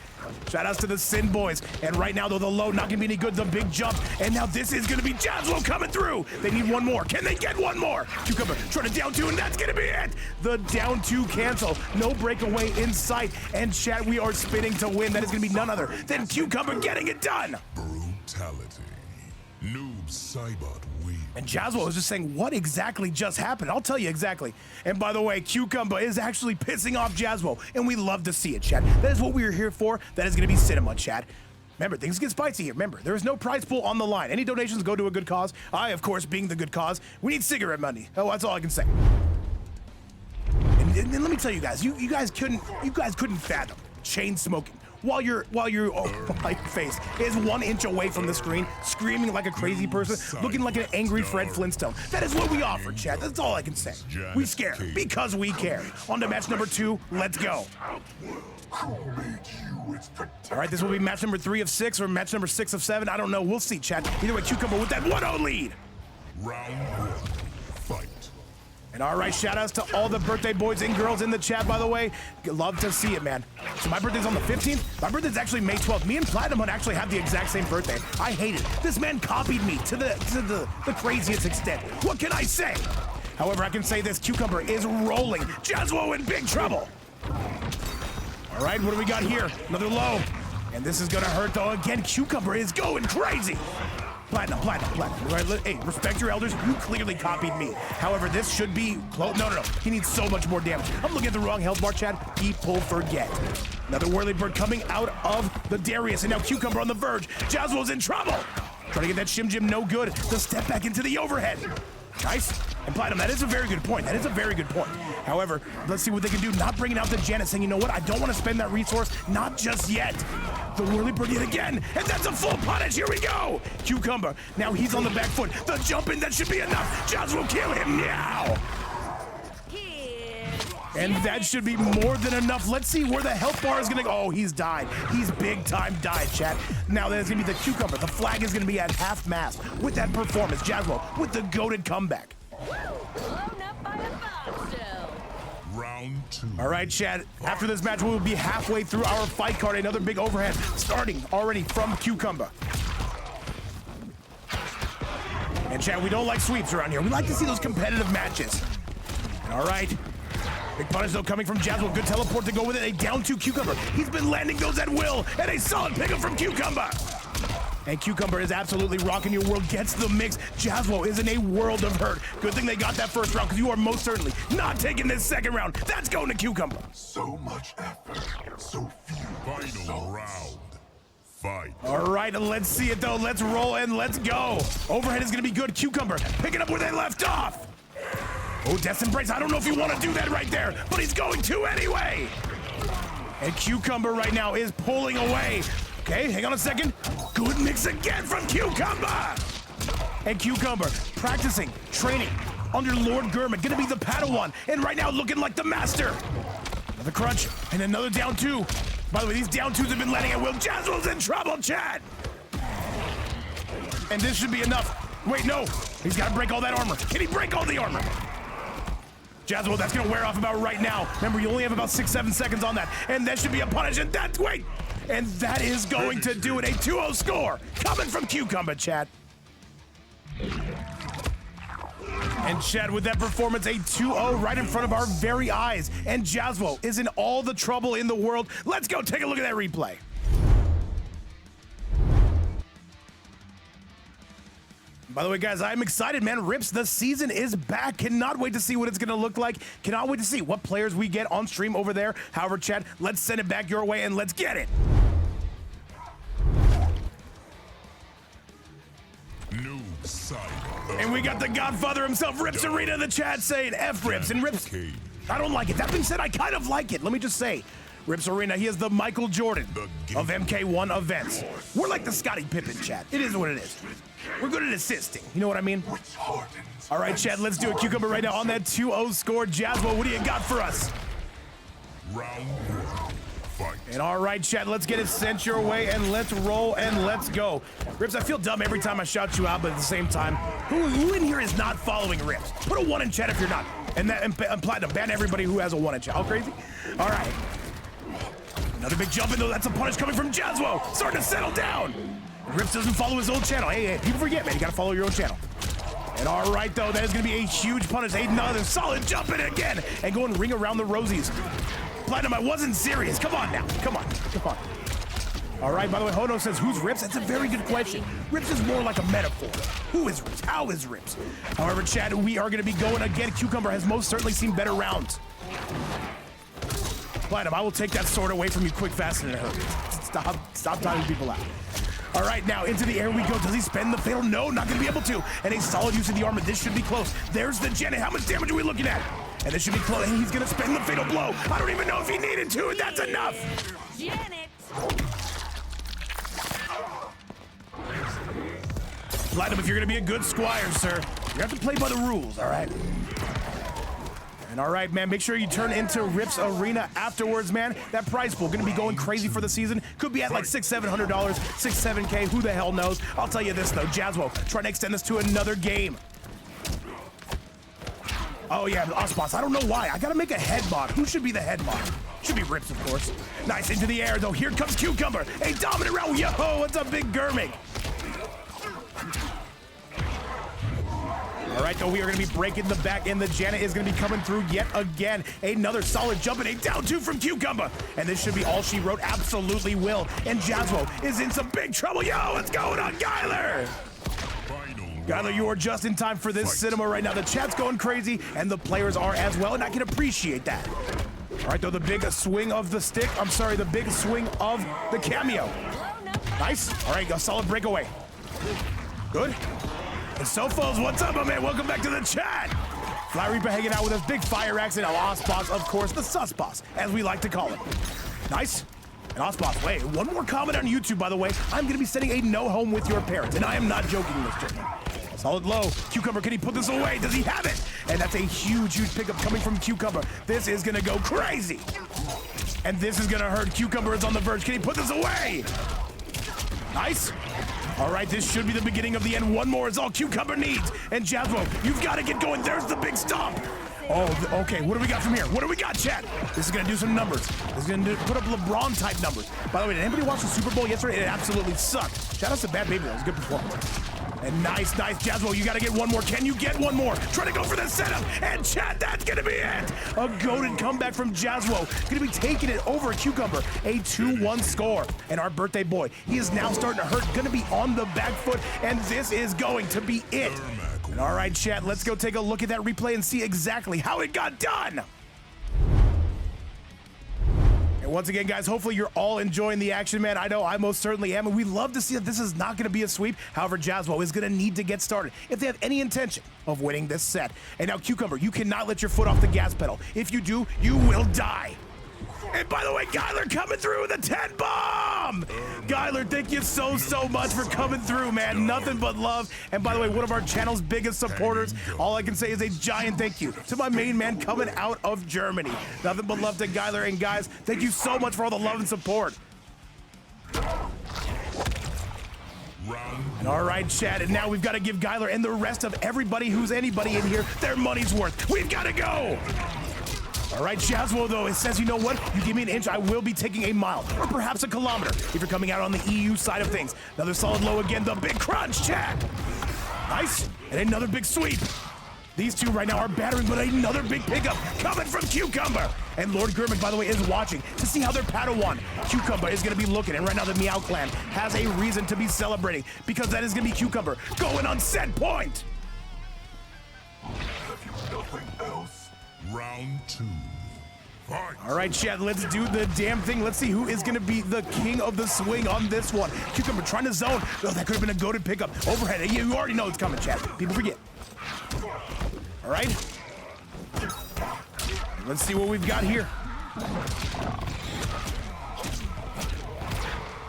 Shout outs to the Sin boys. And right now, though, the low not gonna be any good. The big jump. And now this is gonna be Jazwo coming through. They need one more. Can they get one more? Cucumbah trying to down 2, and that's gonna be it. The down 2 cancel. No breakaway in sight. And chat, we are spinning to win. That is gonna be none other than Cucumbah getting it done. Brutality. Noob Saibot wins. And Jazwo was just saying, what exactly just happened? I'll tell you exactly. And by the way, Cucumbah is actually pissing off Jazwo, and we love to see it, chat. That is what we are here for. That is gonna be cinema, chat. Remember, things get spicy here. Remember, there is no prize pool on the line. Any donations go to a good cause. I, of course, being the good cause, we need cigarette money. Oh, that's all I can say. And let me tell you guys, you guys couldn't fathom chain smoking while your my face is 1 inch away from the screen, screaming like a crazy person, looking like an angry Fred Flintstone. That is what we offer, chat. That's all I can say. We scare because we care. On to match number 2. Let's go. All right, this will be match number 3 of 6 or match number 6 of 7. I don't know. We'll see, chat. Either way, Cucumbah with that 1-0 lead. Round 1. Fight. And all right, shout outs to all the birthday boys and girls in the chat, by the way. Love to see it, man. So my birthday's on the 15th. My birthday's actually May 12th. Me and Platinum Hunt actually have the exact same birthday. I hate it. This man copied me to the craziest extent. What can I say? However, I can say this, Cucumber is rolling. Jazwo in big trouble. All right, what do we got here? Another low. And this is gonna hurt though. Again, Cucumber is going crazy. Platinum. Right, hey, respect your elders. You clearly copied me. However, this should be close. No. He needs so much more damage. I'm looking at the wrong health bar, Chad. People forget. Another whirly bird coming out of the Darius, and now Cucumber on the verge. Jazwo's in trouble. Trying to get that Shim Jim, no good. The step back into the overhead. Nice. And Platinum, that is a very good point. However, let's see what they can do. Not bringing out the Janet, saying, you know what? I don't want to spend that resource. Not just yet. The whirly bird yet again. And that's a full punish. Here we go. Cucumber. Now he's on the back foot. The jump in, that should be enough. Jazwo kill him now. And that should be more than enough. Let's see where the health bar is going to go. Oh, he's died. He's big time died, chat. Now there's going to be the Cucumber. The flag is going to be at half mast with that performance. Jazwo with the goated comeback. Round 2. All right, Chad. After this match, we will be halfway through our fight card. Another big overhead starting already from Cucumbah. And Chad, we don't like sweeps around here. We like to see those competitive matches. And all right. Big punish though coming from Jazwo. Good teleport to go with it. A down 2 Cucumber. He's been landing those at will. And a solid pickup from Cucumbah. And Cucumber is absolutely rocking your world. Gets the mix. Jazwo is in a world of hurt. Good thing they got that first round, because you are most certainly not taking this second round. That's going to Cucumber. So much effort, so few final round. Fight. All right, let's see it though. Let's roll and let's go. Overhead is going to be good. Cucumber picking up where they left off. Oh, Death's Embrace. I don't know if you want to do that right there, but he's going to anyway. And Cucumber right now is pulling away. Okay, hang on a second. Good mix again from Cucumber. And Cucumber practicing, training under Lord Gurman. Gonna be the Padawan. And right now looking like the master. Another crunch and another down 2. By the way, these down 2s have been landing at will. Jazwo's in trouble, Chad. And this should be enough. Wait, no. He's got to break all that armor. Can he break all the armor? Jazwo, that's gonna wear off about right now. Remember, you only have about 6-7 seconds on that. And that should be a punish, and that's, wait! And that is going to do it, a 2-0 score. Coming from Cucumber, Chad. And Chad, with that performance, a 2-0 right in front of our very eyes. And Jazwo is in all the trouble in the world. Let's go take a look at that replay. By the way, guys, I'm excited, man. Rips, the season is back. Cannot wait to see what it's going to look like. Cannot wait to see what players we get on stream over there. However, Chad, let's send it back your way and let's get it. Noob, Saibot. And we got the Godfather himself, Rips Arena in the chat saying F Rips. And Rips, I don't like it. That being said, I kind of like it. Let me just say, Rips Arena, he is the Michael Jordan of MK1 events. We're like the Scottie Pippen, Chad. It is what it is. We're good at assisting. You know what I mean? All right, Chad, let's do a Cucumber right now on that 2-0 score. Jazwo, what do you got for us? Round 1. Fight. And all right, Chad, let's get it sent your way and let's roll and let's go. Rips, I feel dumb every time I shout you out, but at the same time, who in here is not following Rips? Put a 1 in chat if you're not. And Platinum, ban everybody who has a 1 in chat. How crazy? All right. Another big jump in though. That's a punish coming from Jazwo. Starting to settle down. Rips doesn't follow his own channel. Hey, people forget, man. You gotta follow your own channel. And all right, though, that is gonna be a huge punish. Another solid jump in again. And going ring around the rosies. Platinum, I wasn't serious. Come on now. Come on. All right, by the way, Hono says, who's Rips? That's a very good question. Rips is more like a metaphor. Who is Rips? How is Rips? However, Chad, we are gonna be going again. Cucumber has most certainly seen better rounds. Platinum, I will take that sword away from you quick, fast, and in a hurry. Stop timing people out. All right, now into the air we go. Does he spend the fatal? No, not gonna be able to. And a solid use of the armor. This should be close. There's the Janet. How much damage are we looking at? And this should be close. And he's gonna spend the fatal blow. I don't even know if he needed to, and that's enough. Janet. Platinum, if you're gonna be a good squire, sir, you have to play by the rules, all right? And all right, man, make sure you turn into Rips Arena afterwards, man. That prize pool gonna be going crazy for the season. Could be at like $600-700, $6, $7K, who the hell knows? I'll tell you this though, Jazwo, trying to extend this to another game. Oh yeah, Osboss. I don't know why. I gotta make a head mod. Who should be the head mod? Should be Rips, of course. Nice into the air though. Here comes Cucumber. A dominant round. Yo, what's up, big Germig? All right, though, we are going to be breaking the back, and the Janet is going to be coming through yet again. Another solid jump and a down two from Cucumbah. And this should be all she wrote. Absolutely will. And Jazwo is in some big trouble. Yo, what's going on, Gyler? Gyler, you are just in time for this cinema right now. The chat's going crazy, and the players are as well, and I can appreciate that. All right, though, the big swing of the stick. I'm sorry, the big swing of the cameo. Nice. All right, a solid breakaway. Good. And Sophos, what's up, my man? Welcome back to the chat. Fly Reaper hanging out with us. Big FireAxe and Osboss, of course, the sus boss, as we like to call it. Nice. And Osboss, wait, one more comment on YouTube, by the way. I'm going to be sending a no home with your parents, and I am not joking, Mr. Solid low. Cucumber, can he put this away? Does he have it? And that's a huge, huge pickup coming from Cucumber. This is going to go crazy. And this is going to hurt. Cucumber is on the verge. Can he put this away? Nice. All right, this should be the beginning of the end. One more is all Cucumber needs. And Jazwo, you've got to get going. There's the big stomp. Oh, okay, what do we got from here? What do we got, chat? This is going to do some numbers. This is going to put up LeBron-type numbers. By the way, did anybody watch the Super Bowl yesterday? It absolutely sucked. Shout out to Bad Baby. It was a good performance. And nice, Jazwo, you got to get one more. Can you get one more? Try to go for the setup. And chat, that's going to be it. A goated comeback from Jazwo. Going to be taking it over Cucumber. A 2-1 score. And our birthday boy, he is now starting to hurt. Going to be on the back foot. And this is going to be it. And all right, chat, let's go take a look at that replay and see exactly how it got done. And once again, guys, hopefully you're all enjoying the action, man. I know I most certainly am, and we love to see that this is not going to be a sweep. However, Jazwo is going to need to get started if they have any intention of winning this set. And now, Cucumber, you cannot let your foot off the gas pedal. If you do, you will die. And by the way, Gyler coming through with a 10 bomb! Gyler, thank you so much for coming through, man. Nothing but love. And by the way, one of our channel's biggest supporters, all I can say is a giant thank you to my main man coming out of Germany. Nothing but love to Gyler. And guys, thank you so much for all the love and support. And all right, chat, and now we've got to give Gyler and the rest of everybody who's anybody in here their money's worth. We've got to go! All right, Jazwo, though, it says, you know what? You give me an inch, I will be taking a mile, or perhaps a kilometer, if you're coming out on the EU side of things. Another solid low again, the big crunch, chat. Nice, and another big sweep. These two right now are battering, but another big pickup coming from Cucumber. And Lord German, by the way, is watching to see how their Padawan, Cucumber, is going to be looking. And right now, the Meow Clan has a reason to be celebrating, because that is going to be Cucumber going on set point. Have you nothing else? Round 2. Fight. All right, chat, let's do the damn thing. Let's see who is going to be the king of the swing on this one. Cucumber trying to zone. Oh, that could have been a goated pickup. Overhead. You already know it's coming, chat. People forget. All right. Let's see what we've got here.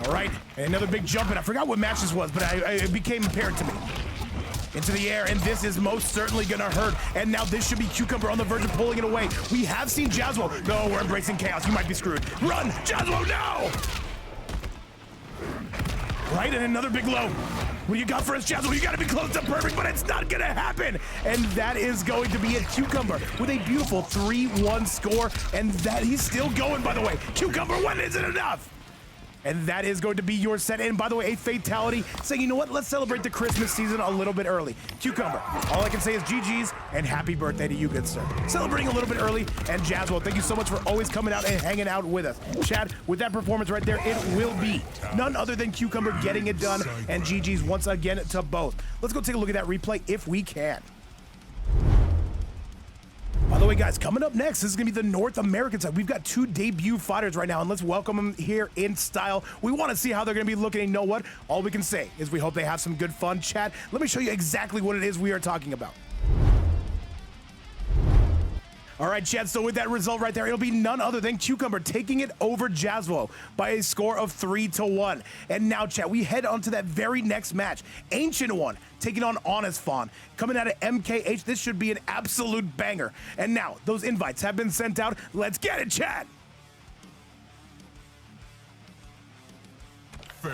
All right, and another big jump, and I forgot what match this was, but it became apparent to me. Into the air, and this is most certainly gonna hurt. And now this should be Cucumber on the verge of pulling it away. We have seen Jazwo. No, we're embracing chaos. You might be screwed. Run, Jazwo, no! Right, and another big low. What do you got for us, Jazwo? You gotta be close to perfect, but it's not gonna happen. And that is going to be a Cucumber with a beautiful 3-1 score. And that he's still going, by the way. Cucumber, when is it enough? And that is going to be your set. And by the way, a fatality saying, you know what, let's celebrate the Christmas season a little bit early. Cucumber, all I can say is GG's and happy birthday to you, good sir. Celebrating a little bit early. And Jazwo, thank you so much for always coming out and hanging out with us. Chad, with that performance right there, it will be none other than Cucumber getting it done. And GG's once again to both. Let's go take a look at that replay if we can. By the way, guys, coming up next, this is going to be the North American side. We've got 2 debut fighters right now, and let's welcome them here in style. We want to see how they're going to be looking, and you know what? All we can say is we hope they have some good fun. Chat, let me show you exactly what it is we are talking about. All right, Chad, so with that result right there, it'll be none other than Cucumber taking it over Jazwo by a score of 3-1. And now, Chad, we head on to that very next match. Ancient One taking on HonestFawn. Coming out of MKH, this should be an absolute banger. And now, those invites have been sent out. Let's get it, Chad.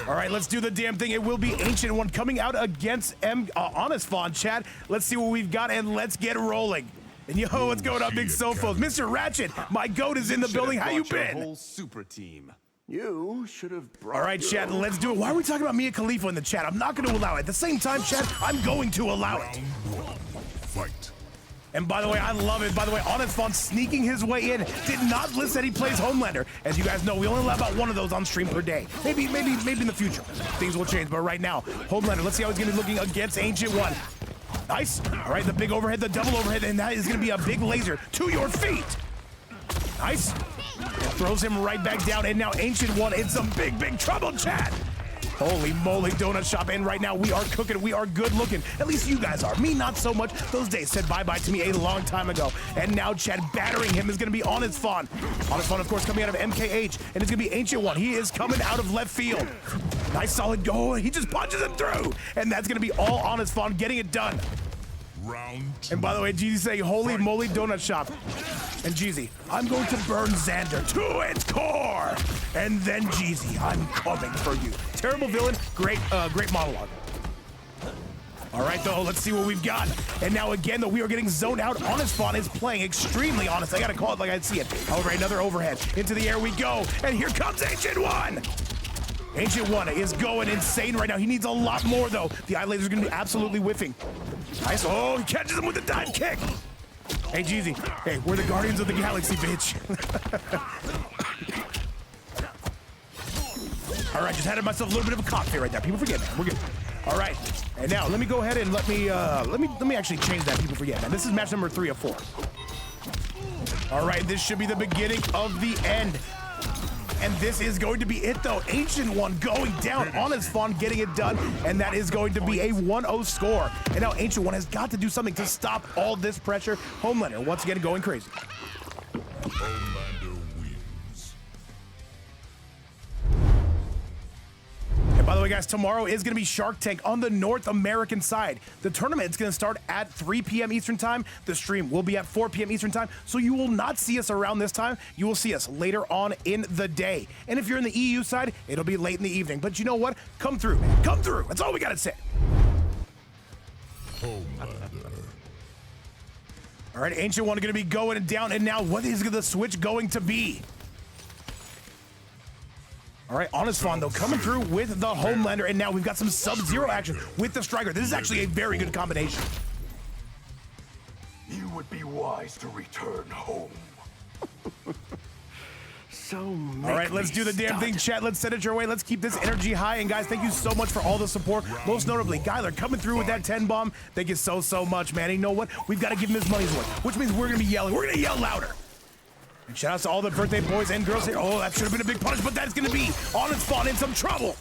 All right, let's do the damn thing. It will be Ancient One coming out against HonestFawn, Chad. Let's see what we've got, and let's get rolling. And yo, what's going on, Big Sofos? Mr. Ratchet, my goat is in the building. How you been? Whole super team. You should have brought. All right, chat, let's do it. Why are we talking about Mia Khalifa in the chat? I'm not going to allow it. At the same time, chat, I'm going to allow it. Round 1. Fight. And by the way, I love it. By the way, HonestFawn sneaking his way in. Did not list that he plays HomeLander. As you guys know, we only allow about one of those on stream per day. Maybe in the future, things will change. But right now, HomeLander, let's see how he's going to be looking against Ancient One. Nice. All right, the big overhead, the double overhead, and that is going to be a big laser to your feet. Nice. Throws him right back down, and now Ancient One in some big, big trouble, chat. Holy moly, donut shop, and right now we are cooking, we are good looking. At least you guys are. Me, not so much. Those days said bye-bye to me a long time ago. And now, Chad, battering him is going to be HonestFawn. HonestFawn, of course, coming out of MKH, and it's going to be Ancient One. He is coming out of left field. Nice, solid go. He just punches him through. And that's going to be all HonestFawn getting it done. Round 2. And by the way, Jeezy saying, holy moly, donut shop. And Jeezy, I'm going to burn Xander to its core. And then Jeezy, I'm coming for you. Terrible villain, great monologue. All right, though, let's see what we've got. And now again, though, we are getting zoned out. HonestFawn is playing extremely honest. I gotta call it like I see it. However, another overhead. Into the air we go. And here comes Ancient One. Ancient One is going insane right now. He needs a lot more, though. The eye laser's gonna be absolutely whiffing. Nice. Oh, he catches him with a dive kick. Hey, Jeezy. Hey, we're the Guardians of the Galaxy, bitch. All right, just had myself a little bit of a cocktail right there. People forget, man. We're good. All right, and now let me go ahead and let me actually change that. People forget, man. This is match number 3 of 4. All right, this should be the beginning of the end. And this is going to be it, though. Ancient One going down. HonestFawn getting it done. And that is going to be a 1-0 score. And now Ancient One has got to do something to stop all this pressure. HomeLander once again going crazy. HomeLander wins. And by the way, guys, tomorrow is going to be Shark Tank on the North American side. The tournament is going to start at 3 p.m. Eastern Time. The stream will be at 4 p.m. Eastern Time. So you will not see us around this time. You will see us later on in the day. And if you're in the EU side, it'll be late in the evening. But you know what? Come through, man. Come through. That's all we got to say. HomeLander. All right, Ancient One going to be going down. And now what is the switch going to be? All right, HonestFawn, though, coming through with the HomeLander, and now we've got some Sub-Zero action with the Striker. This is actually a very good combination. You would be wise to return home. All right, let's do the damn thing, chat. Let's send it your way. Let's keep this energy high. And guys, thank you so much for all the support. Most notably, Gyler coming through with that 10 bomb. Thank you so much, man. And you know what? We've got to give him his money's worth, which means we're going to be yelling. We're going to yell louder. And shout out to all the birthday boys and girls here. Oh, that should have been a big punish, but that's going to be HonestFawn in some trouble.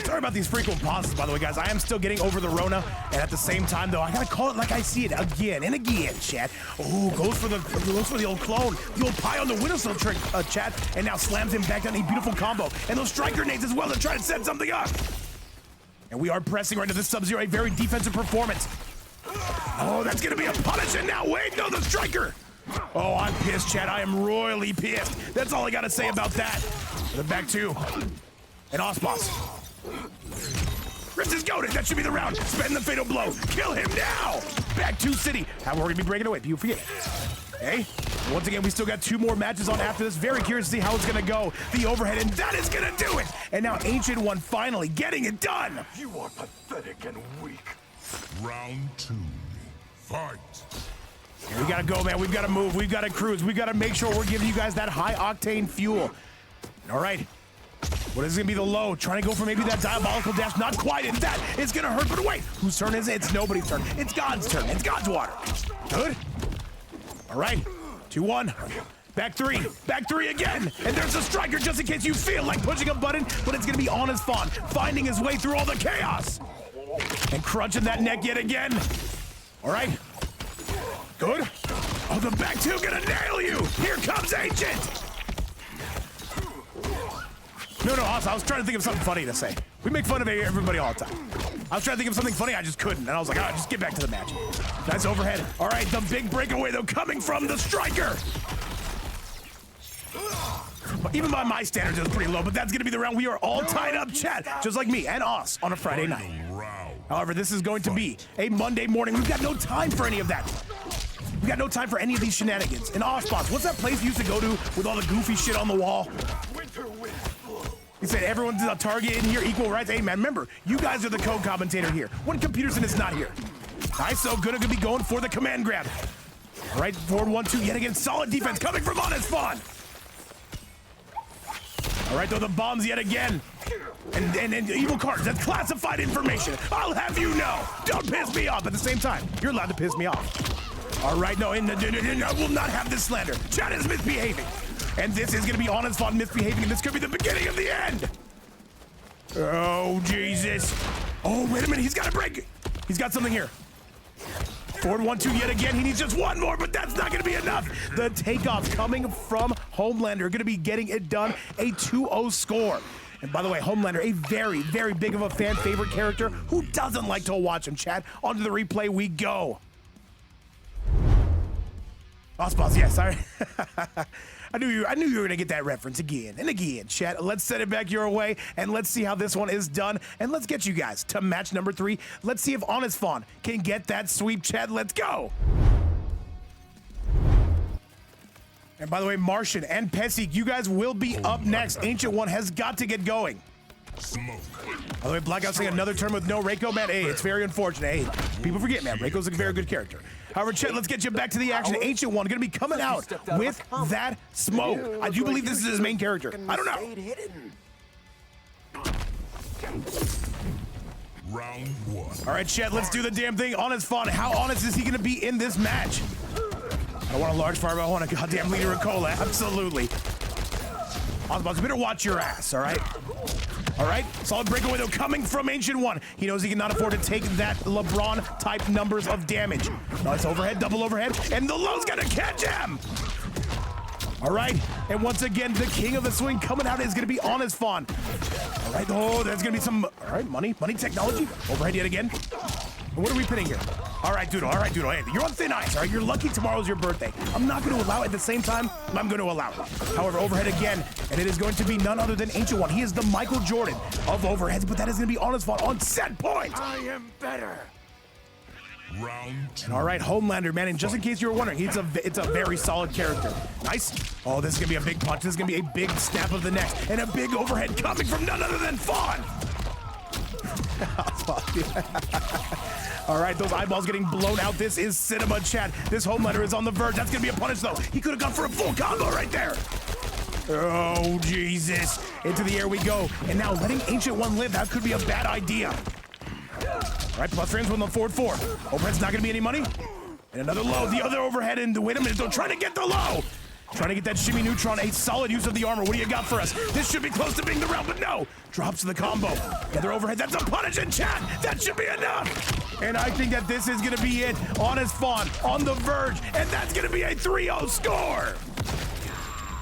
Sorry about these frequent pauses, by the way, guys. I am still getting over the Rona, and at the same time, though, I gotta call it like I see it again and again, chat. Oh, goes for the old clone, the old pie on the Windowsill trick, chat, and now slams him back down. A beautiful combo, and those strike grenades as well to try to set something up. And we are pressing right into this Sub-Zero, a very defensive performance. Oh, that's gonna be a punish, and now wait, no, the Striker. Oh, I'm pissed, chat. I am royally pissed. That's all I gotta say about that. The back two, and Osboss. Rips his goated. That should be the round. Spend the fatal blow. Kill him now. Back to City. How we're going to be breaking away. You forget it. Hey, once again, we still got 2 more matches on after this. Very curious to see how it's going to go. The overhead, and that is going to do it. And now Ancient One finally getting it done. You are pathetic and weak. Round 2. Fight. We got to go, man. We've got to move. We've got to cruise. We've got to make sure we're giving you guys that high-octane fuel. All right. What is going to be the low? Trying to go for maybe that diabolical dash. Not quite, and that is going to hurt. But wait, whose turn is it? It's nobody's turn. It's God's turn. It's God's water. Good. All right. 2-1. Back 3. Back 3 again. And there's a Striker just in case you feel like pushing a button. But it's going to be HonestFawn finding his way through all the chaos. And crunching that neck yet again. All right. Good. Oh, the back 2 going to nail you. Here comes Ancient. No, I was trying to think of something funny to say. We make fun of everybody all the time. I was trying to think of something funny, I just couldn't. And I was like, just get back to the match. Nice overhead. All right, the big breakaway, though, coming from the Striker. Even by my standards, it was pretty low, but that's going to be the round. We are all tied up, chat, just like me and Os on a Friday night. Round. However, this is going to be a Monday morning. We've got no time for any of that. We got no time for any of these shenanigans. And Ospots, what's that place you used to go to with all the goofy shit on the wall? He said everyone's a target in here, equal rights. Hey man, remember, you guys are the co-commentator here when Peterson is not here. Nice, so gonna be going for the command grab. All right, forward 1-2, yet again, solid defense coming from HonestFawn. All right, though, the bombs yet again. And evil cards, that's classified information. I'll have you know. Don't piss me off. At the same time, you're allowed to piss me off. All right, no, I will not have this slander. Chad is misbehaving. And this is going to be HonestFawn misbehaving, and this could be the beginning of the end. Oh, Jesus. Oh, wait a minute. He's got a break. He's got something here. Forward 1-2 yet again. He needs just one more, but that's not going to be enough. The takeoff coming from HomeLander. Going to be getting it done. A 2-0 score. And by the way, HomeLander, a very, very big of a fan favorite character. Who doesn't like to watch him, chat? Onto the replay we go. Ospots, yes, sorry. I knew you were gonna get that reference again and again, chat. Let's send it back your way and let's see how this one is done. And let's get you guys to match number 3. Let's see if HonestFawn can get that sweep, chat. Let's go. And by the way, Martian and Pesik, you guys will be up next. Ancient One has got to get going. Smoke. By the way, Blackout saying another turn with no Reiko, man. Hey, it's very unfortunate. Hey, people forget, man. Reiko's a very good character. However, chat, let's get you back to the action. Ancient One going to be coming out with that smoke. I do believe this is his main character. I don't know. Round 1. All right, chat, let's do the damn thing. HonestFawn, how honest is he going to be in this match? I don't want a large fire, but I want a goddamn liter of cola. Absolutely. Osbox, better watch your ass, all right? All right, solid breakaway though coming from Ancient One. He knows he cannot afford to take that LeBron type numbers of damage. Nice overhead, double overhead, and the low's gonna catch him. All right, and once again, the king of the swing coming out is gonna be HonestFawn. All right, oh, there's gonna be some, all right, money technology. Overhead yet again. And what are we pinning here? All right, Doodle, hey, you're on thin ice, all right? You're lucky tomorrow's your birthday. I'm not gonna allow it at the same time, I'm gonna allow it. However, overhead again, and it is going to be none other than Ancient One. He is the Michael Jordan of overheads, but that is gonna be HonestFawn on set point. I am better. Round 2. And all right, HomeLander, man, and just in case you were wondering, it's a very solid character. Nice. Oh, this is gonna be a big punch. This is gonna be a big snap of the neck, and a big overhead coming from none other than Fawn. All right, those eyeballs getting blown out. This is cinema, chat. This HomeLander is on the verge. That's gonna be a punish though. He could have gone for a full combo right there. Oh, Jesus. Into the air we go. And now letting Ancient One live, that could be a bad idea. All right, plus frames with the forward 4. Overhead's not gonna be any money. And another low, the other overhead, and wait a minute, don't try to get the low. Trying to get that shimmy neutron, a solid use of the armor. What do you got for us? This should be close to being the round, but no. Drops the combo. Another overhead, that's a punish in chat. That should be enough. And I think that this is gonna be it. HonestFawn on the verge, and that's gonna be a 3-0 score.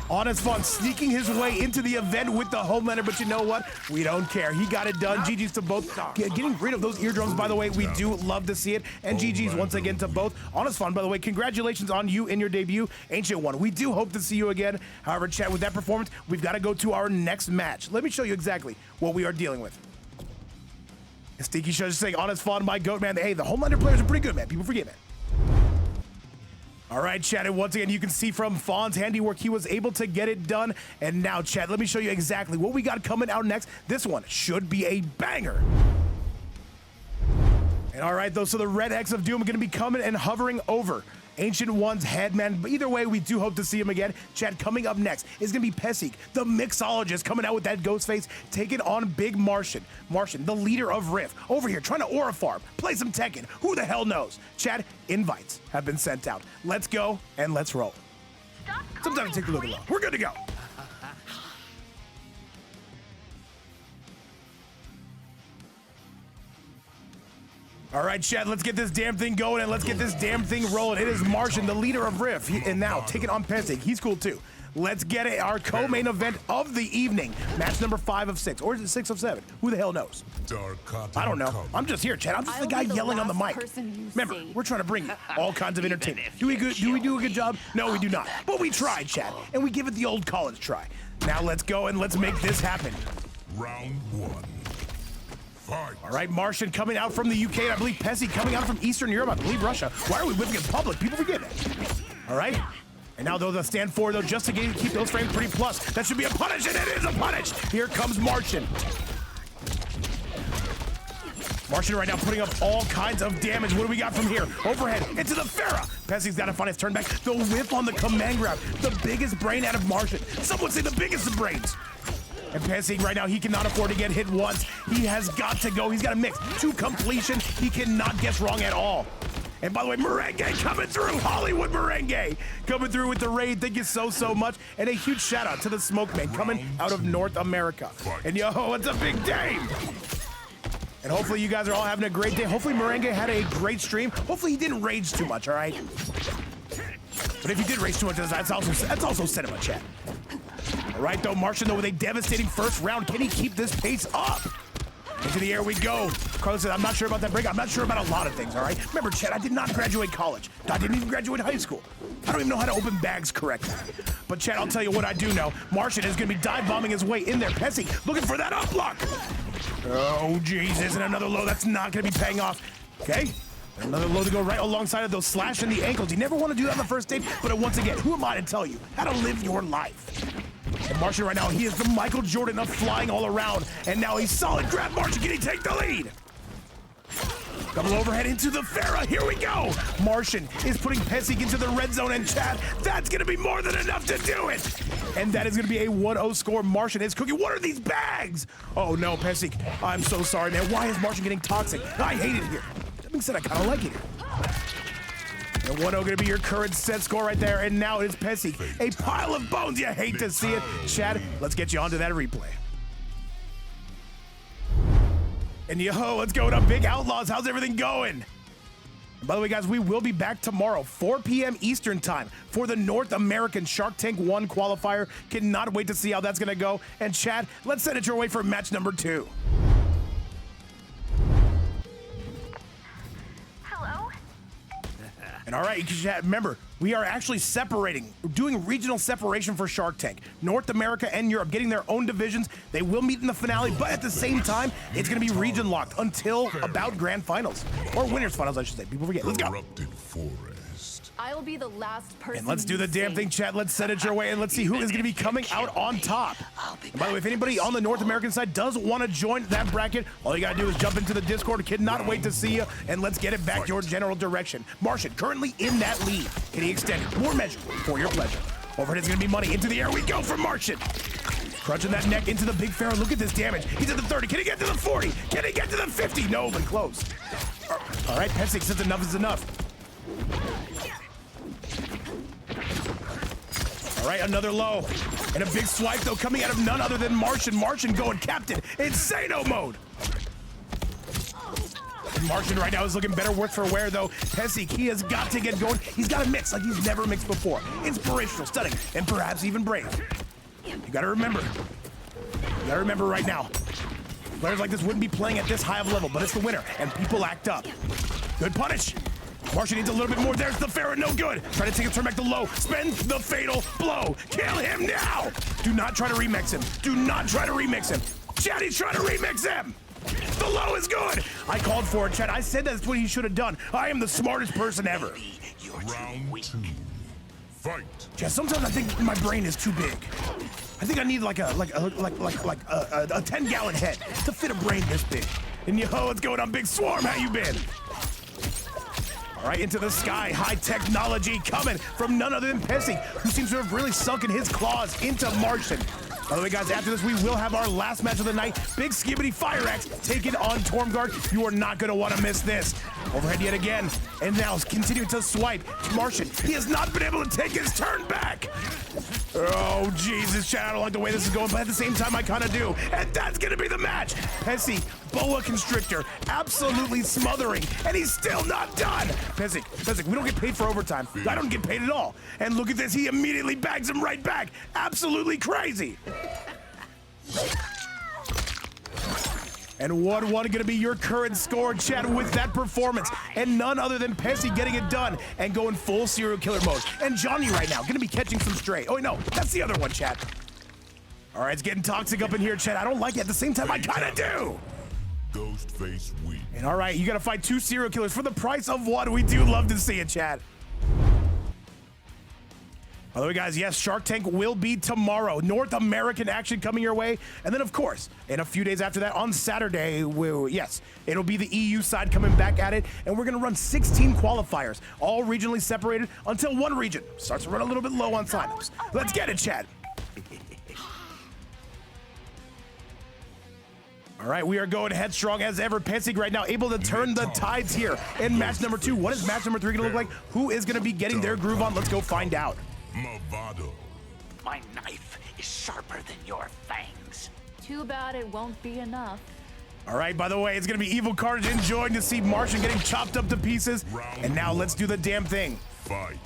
HonestFawn sneaking his way into the event with the HomeLander, but you know what? We don't care. He got it done. GG's to both. Getting rid of those eardrums, by the way, we do love to see it. And GG's once again to both. HonestFawn, by the way, congratulations on you in your debut. Ancient One, we do hope to see you again. However, chat, with that performance, we've got to go to our next match. Let me show you exactly what we are dealing with. Stinky Show is saying, HonestFawn, my goat, man. Hey, the HomeLander players are pretty good, man. People forget, man. All right, chat, and once again, you can see from Fawn's handiwork, he was able to get it done. And now, chat, let me show you exactly what we got coming out next. This one should be a banger. And all right, though, so the Red X of Doom are going to be coming and hovering over Ancient One's head, man. But either way, we do hope to see him again. Chat, coming up next is going to be Pesik, the mixologist, coming out with that Ghostface, taking on Big Martian. Martian, the leader of Rift, over here trying to aura farm, play some Tekken. Who the hell knows? Chat, invites have been sent out. Let's go and let's roll. Sometimes it takes a little long. We're good to go. All right, chat, let's get this damn thing going and let's get this damn thing rolling. It is Martian, the leader of Rift, and now taking on Pesik. He's cool too. Let's get it. Our co-main event of the evening. Match number 5 of 6, or is it 6 of 7? Who the hell knows? I don't know. I'm just here, chat. I'm just the guy yelling on the mic. Remember, we're trying to bring you all kinds of entertainment. Do we do a good job? No, we do not. But we tried, chat, and we give it the old college try. Now let's go and let's make this happen. Round 1. Fight. All right, Martian coming out from the UK, and I believe Pesik coming out from Eastern Europe, I believe Russia. Why are we whipping in public? People forget that. All right. And now they'll stand forward, though, just to keep those frames pretty plus. That should be a punish, and it is a punish. Here comes Martian. Martian right now putting up all kinds of damage. What do we got from here? Overhead into the Farah. Pesik's got to find his turn back. The whip on the command grab. The biggest brain out of Martian. Some would say the biggest of brains. And Pesik right now, he cannot afford to get hit once. He has got to go. He's got to mix to completion. He cannot guess wrong at all. And by the way, Merengue coming through. Hollywood Merengue coming through with the raid. Thank you so much. And a huge shout out to the Smoke Man coming out of North America. And yo, it's a big day. And hopefully you guys are all having a great day. Hopefully Merengue had a great stream. Hopefully he didn't rage too much, all right? But if he did rage too much, that's also cinema, chat. All right, though, Martian, though, with a devastating first round. Can he keep this pace up? Into the air we go. Carlos said, I'm not sure about that break. I'm not sure about a lot of things, all right? Remember, chat, I did not graduate college. I didn't even graduate high school. I don't even know how to open bags correctly. But, chat, I'll tell you what I do know. Martian is going to be dive bombing his way in there. Pesik looking for that up block. Oh, Jesus, and another low. That's not going to be paying off. Okay. Another low to go right alongside of those slash in the ankles. You never want to do that on the first stage, but once again, who am I to tell you how to live your life? And Martian right now, he is the Michael Jordan of flying all around. And now he's solid. Grab Martian. Can he take the lead? Double overhead into the Farah. Here we go. Martian is putting Pesik into the red zone, and chat, that's going to be more than enough to do it. And that is going to be a 1-0 score. Martian is cooking. What are these bags? Oh, no, Pesik. I'm so sorry, man. Why is Martian getting toxic? I hate it here. That being said, I kind of like it here. And 1-0 going to be your current set score right there. And now it's Pesik. A pile of bones. You hate to see it. Chad, let's get you onto that replay. And yo, what's going up, Big Outlaws? How's everything going? And by the way, guys, we will be back tomorrow, 4 p.m. Eastern time for the North American Shark Tank 1 qualifier. Cannot wait to see how that's going to go. And Chad, let's send it your way for match number 2. And all right, remember, we are actually separating, doing regional separation for Shark Tank. North America and Europe getting their own divisions. They will meet in the finale, but at the same time, it's going to be region locked until about grand finals. Or winners finals, I should say. People forget. Let's go. Corrupted forest. I'll be the last person. And let's do the damn thing, chat. Let's send it your way, and let's see who is going to be coming out on top. And by the way, if anybody on the North American side does want to join that bracket, all you got to do is jump into the Discord. Cannot wait to see you, and let's get it back your general direction. Martian currently in that lead. Can he extend it? More measure for your pleasure. Overhead is going to be money. Into the air we go for Martian. Crunching that neck into the big Pharaoh. Look at this damage. He's at the 30. Can he get to the 40? Can he get to the 50? No, but close. All right, Pesik says enough is enough. All right, another low. And a big swipe, though, coming out of none other than Martian. Martian going captain. Insano mode. And Martian right now is looking better worth for wear, though. Pesik, he has got to get going. He's got to mix like he's never mixed before. Inspirational, stunning, and perhaps even brave. You got to remember. You got to remember right now. Players like this wouldn't be playing at this high of a level, but it's the winner, and people act up. Good punish. Martian needs a little bit more. There's the Pharaoh, no good. Try to take a turn back to low. Spend the fatal blow. Kill him now. Do not try to remix him. Do not try to remix him. Chad, he's trying to remix him. The low is good. I called for it, Chad. I said that's what he should have done. I am the smartest person ever. Round 2. Fight. Chad, sometimes I think my brain is too big. I think I need like a 10-gallon head to fit a brain this big. And yo, what's going on, Big Swarm? How you been? All right, into the sky. High technology coming from none other than Pesik, who seems to have really sunken his claws into Martian. By the way, guys, after this, we will have our last match of the night. Big Skibbity FireAxe taking on TormGart. You are not going to want to miss this. Overhead yet again. And now continuing to swipe. Martian, he has not been able to take his turn back. Oh, Jesus, Chad, I don't like the way this is going, but at the same time, I kind of do. And that's going to be the match. Pesik, Boa Constrictor, absolutely smothering, and he's still not done. Pesik, we don't get paid for overtime. I don't get paid at all. And look at this, he immediately bags him right back. Absolutely crazy. And 1-1 going to be your current score, Chad, with that performance. And none other than Pesik getting it done and going full serial killer mode. And Johnny right now going to be catching some stray. Oh, no, that's the other one, Chad. All right, it's getting toxic up in here, Chad. I don't like it. At the same time, I kind of do. Ghostface wins. And all right, you got to fight 2 serial killers for the price of one. We do love to see it, chat. By the way, guys, yes, Shark Tank will be tomorrow. North American action coming your way. And then, of course, in a few days after that, on Saturday, yes, it'll be the EU side coming back at it. And we're going to run 16 qualifiers, all regionally separated until one region starts to run a little bit low on signups. Let's get it, chat. All right, we are going headstrong as ever. Pesik right now able to turn the tides here in match number 2. What is match number 3 going to look like? Who is going to be getting their groove on? Let's go find out. Movado. My knife is sharper than your fangs. Too bad it won't be enough. All right, by the way, it's going to be Evil Carnage enjoying to see Martian getting chopped up to pieces. And now let's do the damn thing. Fight.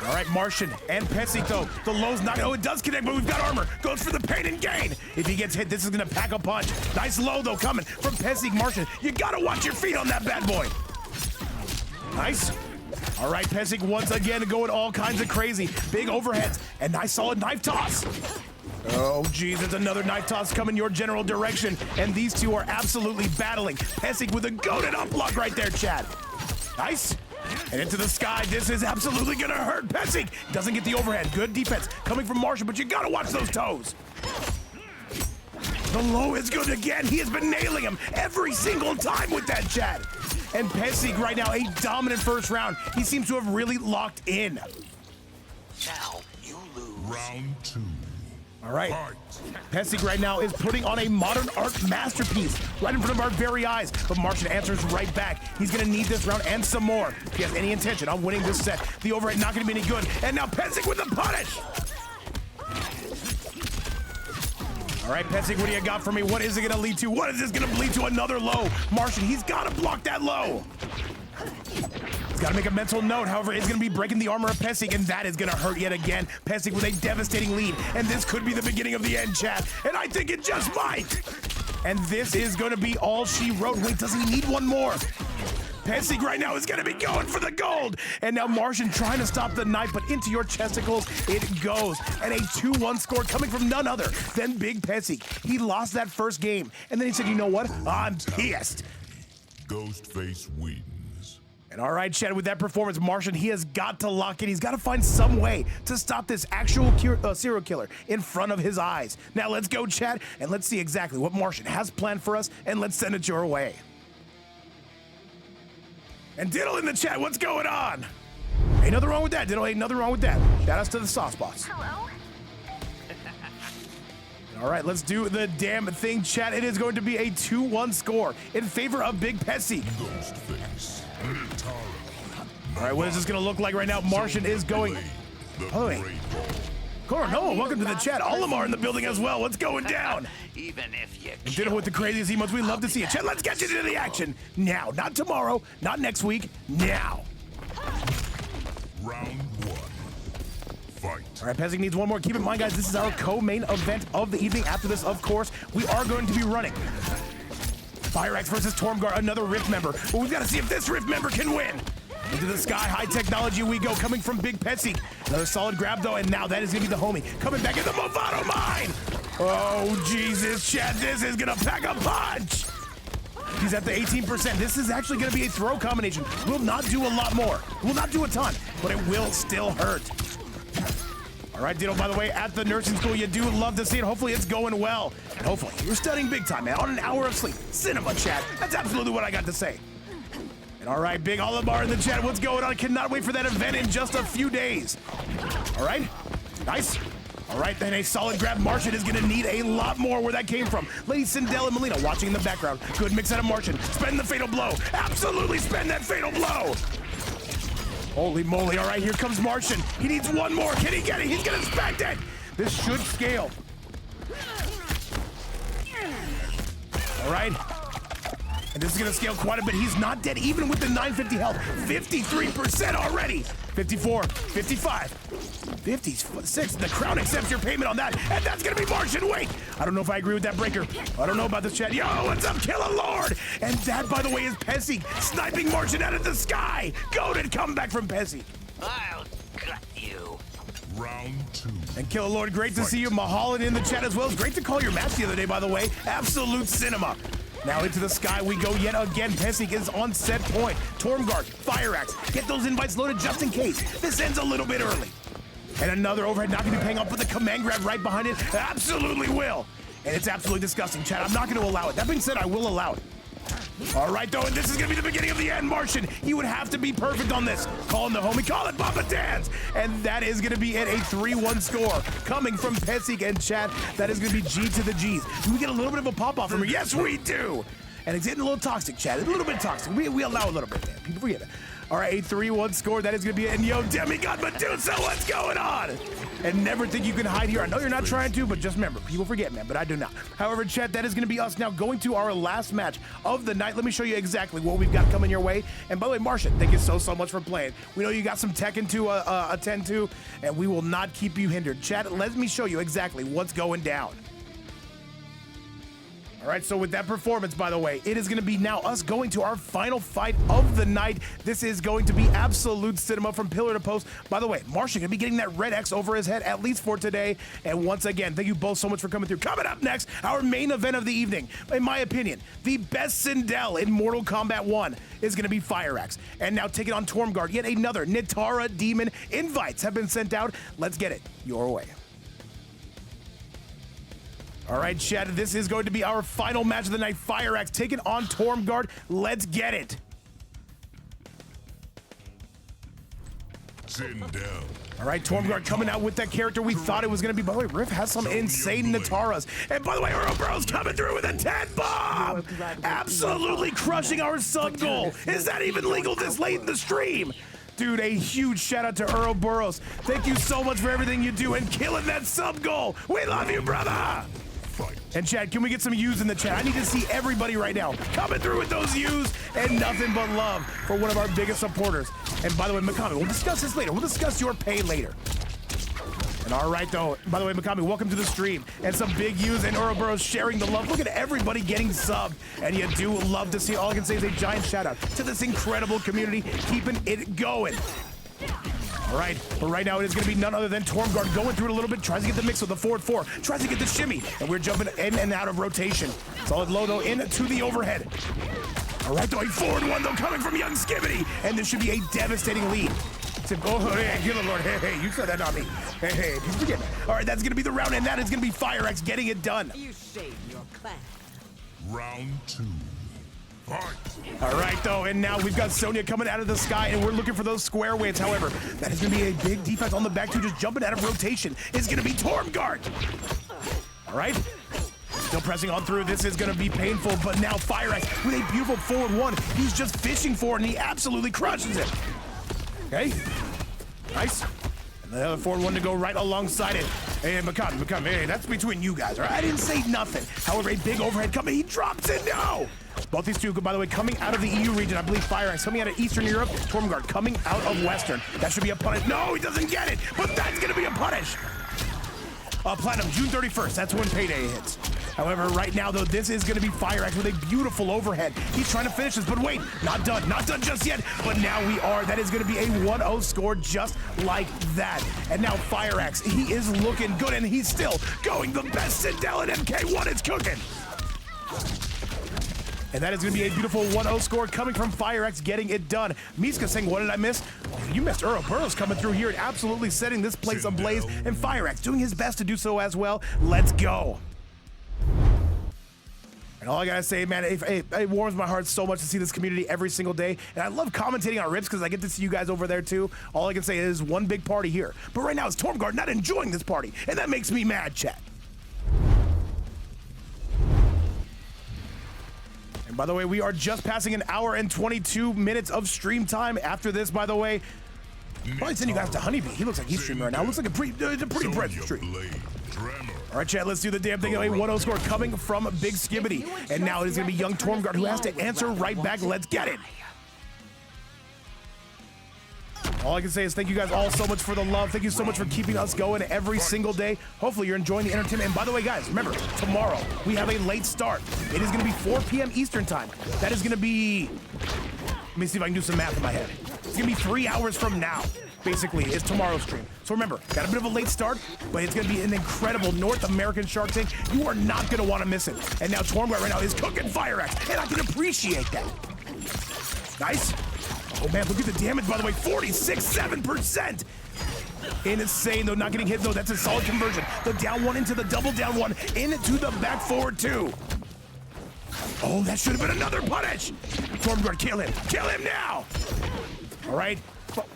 All right, Martian and Pesik, though. The low's not. Oh, it does connect, but we've got armor. Goes for the pain and gain. If he gets hit, this is going to pack a punch. Nice low, though, coming from Pesik. Martian, you got to watch your feet on that bad boy. Nice. All right, Pesik once again going all kinds of crazy. Big overheads and nice solid knife toss. Oh, geez, it's another knife toss coming your general direction. And these two are absolutely battling. Pesik with a goated up block right there, Chad. Nice. And into the sky. This is absolutely going to hurt. Pesik doesn't get the overhead. Good defense coming from Martian, but you got to watch those toes. The low is good again. He has been nailing him every single time with that, Chad. And Pesik right now, a dominant first round. He seems to have really locked in. Now you lose. Round 2. All right. Fight. Pesik right now is putting on a modern art masterpiece right in front of our very eyes. But Martian answers right back. He's going to need this round and some more if he has any intention on winning this set. The overhead not going to be any good. And now Pesik with the punish. All right, Pesik, what do you got for me? What is it going to lead to? What is this going to lead to? Another low. Martian, he's got to block that low. He's got to make a mental note. However, it's going to be breaking the armor of Pesik, and that is going to hurt yet again. Pesik with a devastating lead, and this could be the beginning of the end, chat. And I think it just might. And this is going to be all she wrote. Wait, does he need one more? Pesik right now is going to be going for the gold. And now Martian trying to stop the knife, but into your chesticles it goes. And a 2-1 score coming from none other than Big Pesik. He lost that first game, and then he said, you know what? I'm pissed. Ghostface wins. And all right, Chad, with that performance, Martian, he has got to lock it. He's got to find some way to stop this actual serial killer in front of his eyes. Now let's go, Chad, and let's see exactly what Martian has planned for us, and let's send it your way. And Diddle in the chat, what's going on? Ain't nothing wrong with that, Diddle. Ain't nothing wrong with that. Shout outs to the sauce boss. Hello? All right, let's do the damn thing, chat. It is going to be a 2-1 score in favor of Big Pesik. Ghostface. Nitara. All right, what is this going to look like right now? Martian is going. Oh, wait. Noah, welcome to the chat. All of them are in the building as well. What's going down? Even if you And Diddle with the craziest emotes. We love to see it. Chat, let's get you into the action now. Not tomorrow, not next week, now. Round 1. Fight. All right, Pesik needs one more. Keep in mind, guys, this is our co-main event of the evening. After this, of course, we are going to be running FireAxe versus TormGart, another Rift member. But we've got to see if this Rift member can win. Into the sky, high technology we go, coming from Big Pesik. Another solid grab, though, and now that is going to be the homie. Coming back in the Movado mine. Oh, Jesus, Chad, this is going to pack a punch. He's at the 18%. This is actually going to be a throw combination. Will not do a lot more. Will not do a ton, but it will still hurt. All right, Diddle, by the way, at the nursing school, you do love to see it. Hopefully it's going well. And hopefully you're studying big time, man, on an hour of sleep. Cinema, chat. That's absolutely what I got to say. And all right, Big Olivar in the chat. What's going on? Cannot wait for that event in just a few days. All right, nice. All right, then a solid grab. Martian is going to need a lot more where that came from. Lady Sindel and Melina watching in the background. Good mix out of Martian. Spend the fatal blow. Absolutely spend that fatal blow. Holy moly. All right, here comes Martian. He needs one more. Can he get it? He's going to spend it. This should scale. All right. And this is going to scale quite a bit. He's not dead, even with the 950 health. 53% already. 54, 55, 56. The crown accepts your payment on that. And that's going to be Martian. Wait, I don't know if I agree with that breaker. I don't know about this chat. Yo, what's up, Killer Lord? And that, by the way, is Pesik sniping Martian out of the sky. Goated comeback from Pesik. I'll gut you. Round 2. And Killer Lord, great to see you. Mahalan in the chat as well. It's great to call your match the other day, by the way. Absolute cinema. Now into the sky we go yet again. Pesik is on set point. TormGart, FireAxe, get those invites loaded just in case. This ends a little bit early. And another overhead not going to be paying off with a command grab right behind it. Absolutely will. And it's absolutely disgusting, Chad. I'm not going to allow it. That being said, I will allow it. All right, though, and this is going to be the beginning of the end. Martian, he would have to be perfect on this. Calling the homie, call it Papa Dance. And that is going to be it, a 3-1 score coming from Pesik and Chad. That is going to be G to the G's. Do we get a little bit of a pop-off from her? Yes, we do. And it's getting a little toxic, Chad. A little bit toxic. We allow a little bit, man. People forget it. All right, a 3-1 score. That is going to be it. And yo, Demigod Medusa, what's going on? And never think you can hide here. I know you're not trying to, but just remember, people forget, man, but I do not. However, chat, that is going to be us now going to our last match of the night. Let me show you exactly what we've got coming your way. And by the way, Martian, thank you so much for playing. We know you got some Tekken to attend to, and we will not keep you hindered. Chat, let me show you exactly what's going down. All right, so with that performance, by the way, it is going to be now us going to our final fight of the night. This is going to be absolute cinema from pillar to post. By the way, Martian going to be getting that red X over his head, at least for today. And once again, thank you both so much for coming through. Coming up next, our main event of the evening. In my opinion, the best Sindel in Mortal Kombat 1 is going to be FireAxe. And now taking on TormGart, yet another Nitara demon. Invites have been sent out. Let's get it your way. All right, Chad, this is going to be our final match of the night. FireAxe taking on TormGart. Let's get it. Sindel. All right, TormGart coming out with that character we thought it was going to be. By the way, Riff has some insane Nitaras. And by the way, Ouroboros coming through with a 10 bomb. Absolutely crushing our sub goal. Is that even legal this late in the stream? Dude, a huge shout out to Ouroboros. Thank you so much for everything you do and killing that sub goal. We love you, brother. And Chad, can we get some U's in the chat? I need to see everybody right now coming through with those U's and nothing but love for one of our biggest supporters. And by the way, Mikami, we'll discuss this later. We'll discuss your pay later. And all right, though, by the way, Mikami, welcome to the stream. And some big U's and Ouroboros sharing the love. Look at everybody getting subbed. And you do love to see it. All I can say is a giant shout out to this incredible community, keeping it going. All right, but right now it is going to be none other than TormGart going through it a little bit, tries to get the mix with the forward 4, tries to get the shimmy, and we're jumping in and out of rotation. Solid low, though, into the overhead. All right, though, a forward 1, though, coming from Young Skibbity, and this should be a devastating lead. Oh, hey, Killer Lord, hey, you said that, not me. Hey, people forget me. All right, that's going to be the round, and that is going to be FireAxe getting it done. You shame your clan. Round 2. Fight. All right, though, and now we've got Sonya coming out of the sky, and we're looking for those square waves. However, that is going to be a big defense on the back two, just jumping out of rotation. Is going to be TormGart. All right, still pressing on through. This is going to be painful, but now FireAxe with a beautiful forward 1. He's just fishing for it, and he absolutely crushes it. Okay, nice. And the other forward 1 to go right alongside it. Hey, Mikami, hey, that's between you guys, all right? I didn't say nothing. However, a big overhead coming. He drops it, no! Both these two, by the way, coming out of the EU region. I believe FireAxe coming out of Eastern Europe. TormGart coming out of Western. That should be a punish. No, he doesn't get it, but that's going to be a punish. Platinum, June 31st. That's when payday hits. However, right now, though, this is going to be FireAxe with a beautiful overhead. He's trying to finish this, but wait, not done just yet. But now we are. That is going to be a 1-0 score just like that. And now FireAxe, he is looking good, and he's still going the best Sindel in MK1 is cooking. And that is going to be a beautiful 1-0 score coming from FireAxe getting it done. Miska saying, what did I miss? Oh, you missed Ouroboros coming through here and absolutely setting this place ablaze. And FireAxe doing his best to do so as well. Let's go. And all I gotta say, man, it warms my heart so much to see this community every single day. And I love commentating on Rips because I get to see you guys over there too. All I can say is one big party here. But right now it's TormGart not enjoying this party. And that makes me mad, chat. And by the way, we are just passing an hour and 22 minutes of stream time. After this, by the way, probably sending you guys to Honeybee. He looks like he's streaming right now. Looks like a pretty impressive stream. All right, chat, let's do the damn thing. A 1-0 score coming from Big Skibbity. And now it is going to be young TormGart who has to answer right back. Let's get it. All I can say is thank you guys all so much for the love. Thank you so much for keeping us going every single day. Hopefully you're enjoying the entertainment. And by the way, guys, remember, tomorrow we have a late start. It is going to be 4 p.m. Eastern time. That is going to be... Let me see if I can do some math in my head. It's gonna be 3 hours from now, basically, is tomorrow's stream. So remember, got a bit of a late start, but it's gonna be an incredible North American Shark Tank. You are not gonna wanna miss it. And now TormGart right now is cooking FireAxe, and I can appreciate that. Nice. Oh man, look at the damage, by the way, 46.7%. Insane, though, not getting hit, though. That's a solid conversion. The down one into the double down one, into the back forward two. Oh, that should have been another punish. TormGart, kill him now. All right,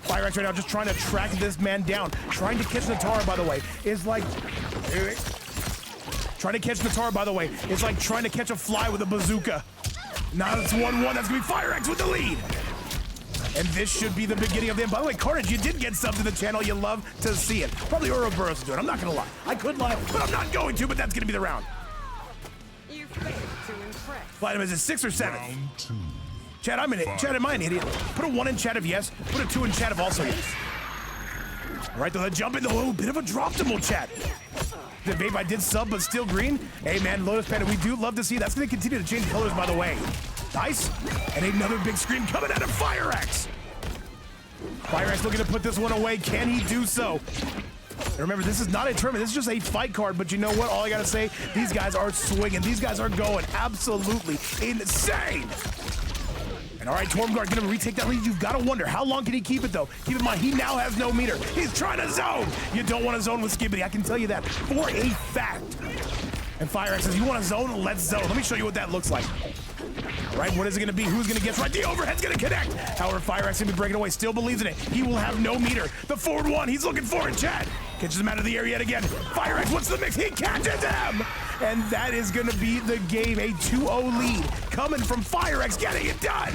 FireAxe right now just trying to track this man down. Trying to catch Nitara, by the way, is like... Trying to catch Nitara, by the way, is like trying to catch a fly with a bazooka. Now it's 1-1, that's gonna be FireAxe with the lead. And this should be the beginning of the end. By the way, Carnage, you did get subbed to the channel. You love to see it. Probably Ouroboros to do it. I'm not gonna lie. I could lie, but I'm not going to, but that's gonna be the round. You failed to impress. Platinum, is it 6 or 7? Round 2. Chat, I'm an idiot. Chat, am I an idiot? Put a 1 in chat of yes. Put a 2 in chat of also yes. All right, the jump in the oh, bit of a drop to chat. The vape, I did sub, but still green. Hey, man, Lotus Panda, we do love to see. That's going to continue to change colors, by the way. Nice. And another big screen coming out of FireAxe. FireAxe looking to put this one away. Can he do so? And remember, this is not a tournament. This is just a fight card. But you know what? All I got to say, these guys are swinging. These guys are going absolutely insane. And all right, TormGart gonna retake that lead. You've got to wonder, how long can he keep it, though? Keep in mind, he now has no meter. He's trying to zone. You don't want to zone with Skibbity. I can tell you that for a fact. And FireAxe says, you want to zone? Let's zone. Let me show you what that looks like. All right, what is it going to be? Who's going to get right? The overhead's going to connect. However, FireAxe going to be breaking away. Still believes in it. He will have no meter. The forward one, he's looking for it, chat. Catches him out of the air yet again. FireAxe, what's the mix? He catches him! And that is going to be the game. A 2-0 lead coming from FireAxe, getting it done.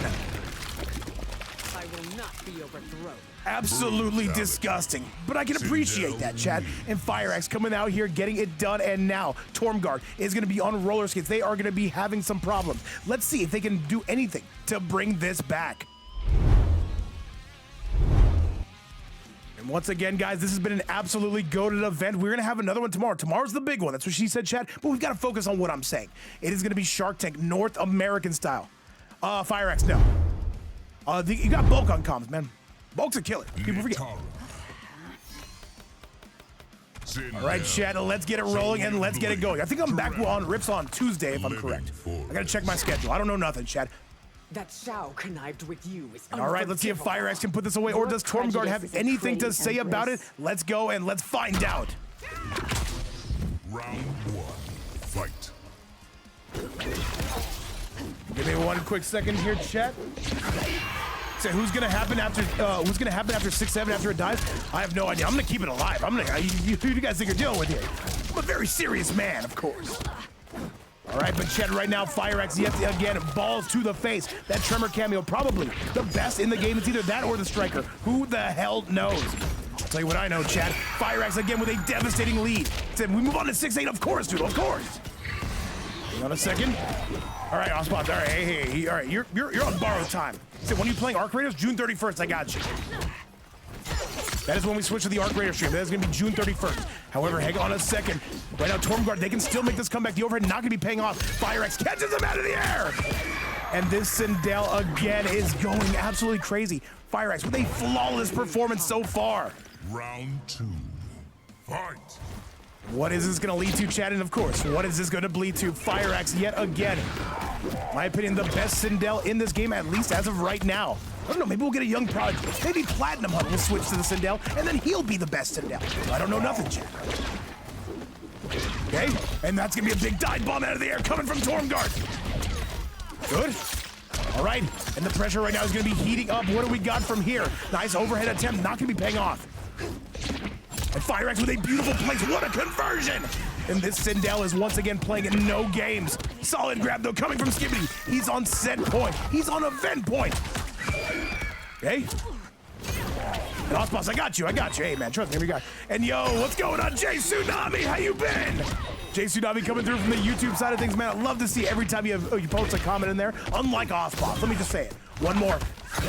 I will not be overthrown. Absolutely disgusting, but I can appreciate that, chat. And FireAxe coming out here, getting it done, and now TormGart is going to be on roller skates. They are going to be having some problems. Let's see if they can do anything to bring this back. And once again, guys, this has been an absolutely goated event. We're going to have another one tomorrow. Tomorrow's the big one. That's what she said, chat. But we've got to focus on what I'm saying. It is going to be Shark Tank, North American style. FireAxe, no. You got bulk on comms, man. Bulk's a killer. People forget. All right, chat, let's get it rolling and let's get it going. I think I'm back on Rips on Tuesday, if I'm correct. I gotta check my schedule. I don't know nothing, chat. That Shao connived with you is All right, let's see if FireAxe can put this away, or does TormGart have anything to say about it? Let's go and let's find out. Round 1. Fight. Give me one quick second here, chat. So who's gonna happen after 6-7 after it dies? I have no idea. I'm gonna keep it alive. You guys think you're dealing with here? I'm a very serious man, of course. All right, but chat right now, FireAxe yet again, balls to the face. That Tremor cameo, probably the best in the game. It's either that or the Striker. Who the hell knows? I'll tell you what I know, chat. FireAxe again with a devastating lead. So we move on to 6-8, of course, dude, of course. Hang on a second. All right, Oswald. All right, hey, all right, you're on borrowed time. So when are you playing Arc Raiders? June 31st. I got you. That is when we switch to the Arc Raider stream. That is going to be June 31st. However, hang on a second. Right now, TormGart, they can still make this comeback. The overhead not going to be paying off. FireAxe catches him out of the air. And this Sindel again is going absolutely crazy. FireAxe with a flawless performance so far. Round 2. Fight. What is this going to lead to, chat? And of course, what is this going to lead to? FireAxe yet again. My opinion, the best Sindel in this game, at least as of right now. I don't know, maybe we'll get a young prodigy. Maybe Platinum Hunt will switch to the Sindel, and then he'll be the best Sindel. I don't know nothing, chat. Okay, and that's going to be a big dive bomb out of the air coming from TormGart. Good. All right, and the pressure right now is going to be heating up. What do we got from here? Nice overhead attempt, not going to be paying off. And FireAxe with a beautiful place. What a conversion! And this Sindel is once again playing in no games. Solid grab, though, coming from Skibbity. He's on set point. He's on event point. Okay? And Osboss, I got you. Hey, man, trust me, we got. And yo, what's going on, Jay Tsunami? How you been? Jay Tsunami coming through from the YouTube side of things, man. I love to see every time you post a comment in there. Unlike Osboss, let me just say it. One more.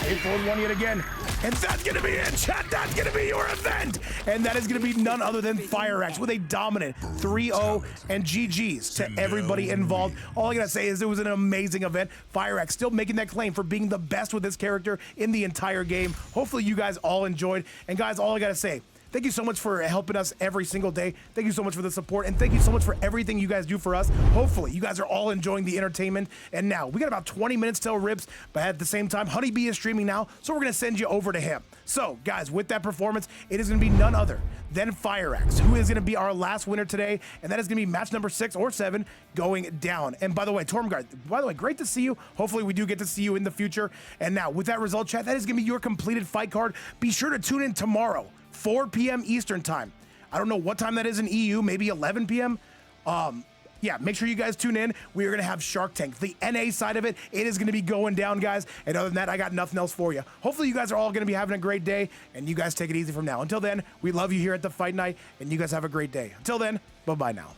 Hey, forward one yet again. And that's gonna be it, chat. That's gonna be your event. And that is gonna be none other than FireAxe with a dominant 3-0 and GG's to everybody involved. All I gotta say is it was an amazing event. FireAxe still making that claim for being the best with this character in the entire game. Hopefully you guys all enjoyed. And guys, all I gotta say, thank you so much for helping us every single day. Thank you so much for the support, and thank you so much for everything you guys do for us. Hopefully, you guys are all enjoying the entertainment. And now, we got about 20 minutes till Ribs, but at the same time, Honeybee is streaming now, so we're going to send you over to him. So, guys, with that performance, it is going to be none other than FireAxe, who is going to be our last winner today, and that is going to be match number 6 or 7 going down. And by the way, TormGart, by the way, great to see you. Hopefully, we do get to see you in the future. And now, with that result, chat, that is going to be your completed fight card. Be sure to tune in tomorrow. 4 p.m. Eastern time. I don't know what time that is in EU, maybe 11 p.m. Yeah, make sure you guys tune in. We are going to have Shark Tank. The NA side of it, it is going to be going down, guys. And other than that, I got nothing else for you. Hopefully you guys are all going to be having a great day, and you guys take it easy from now. Until then, we love you here at the Fight Night, and you guys have a great day. Until then, bye-bye now.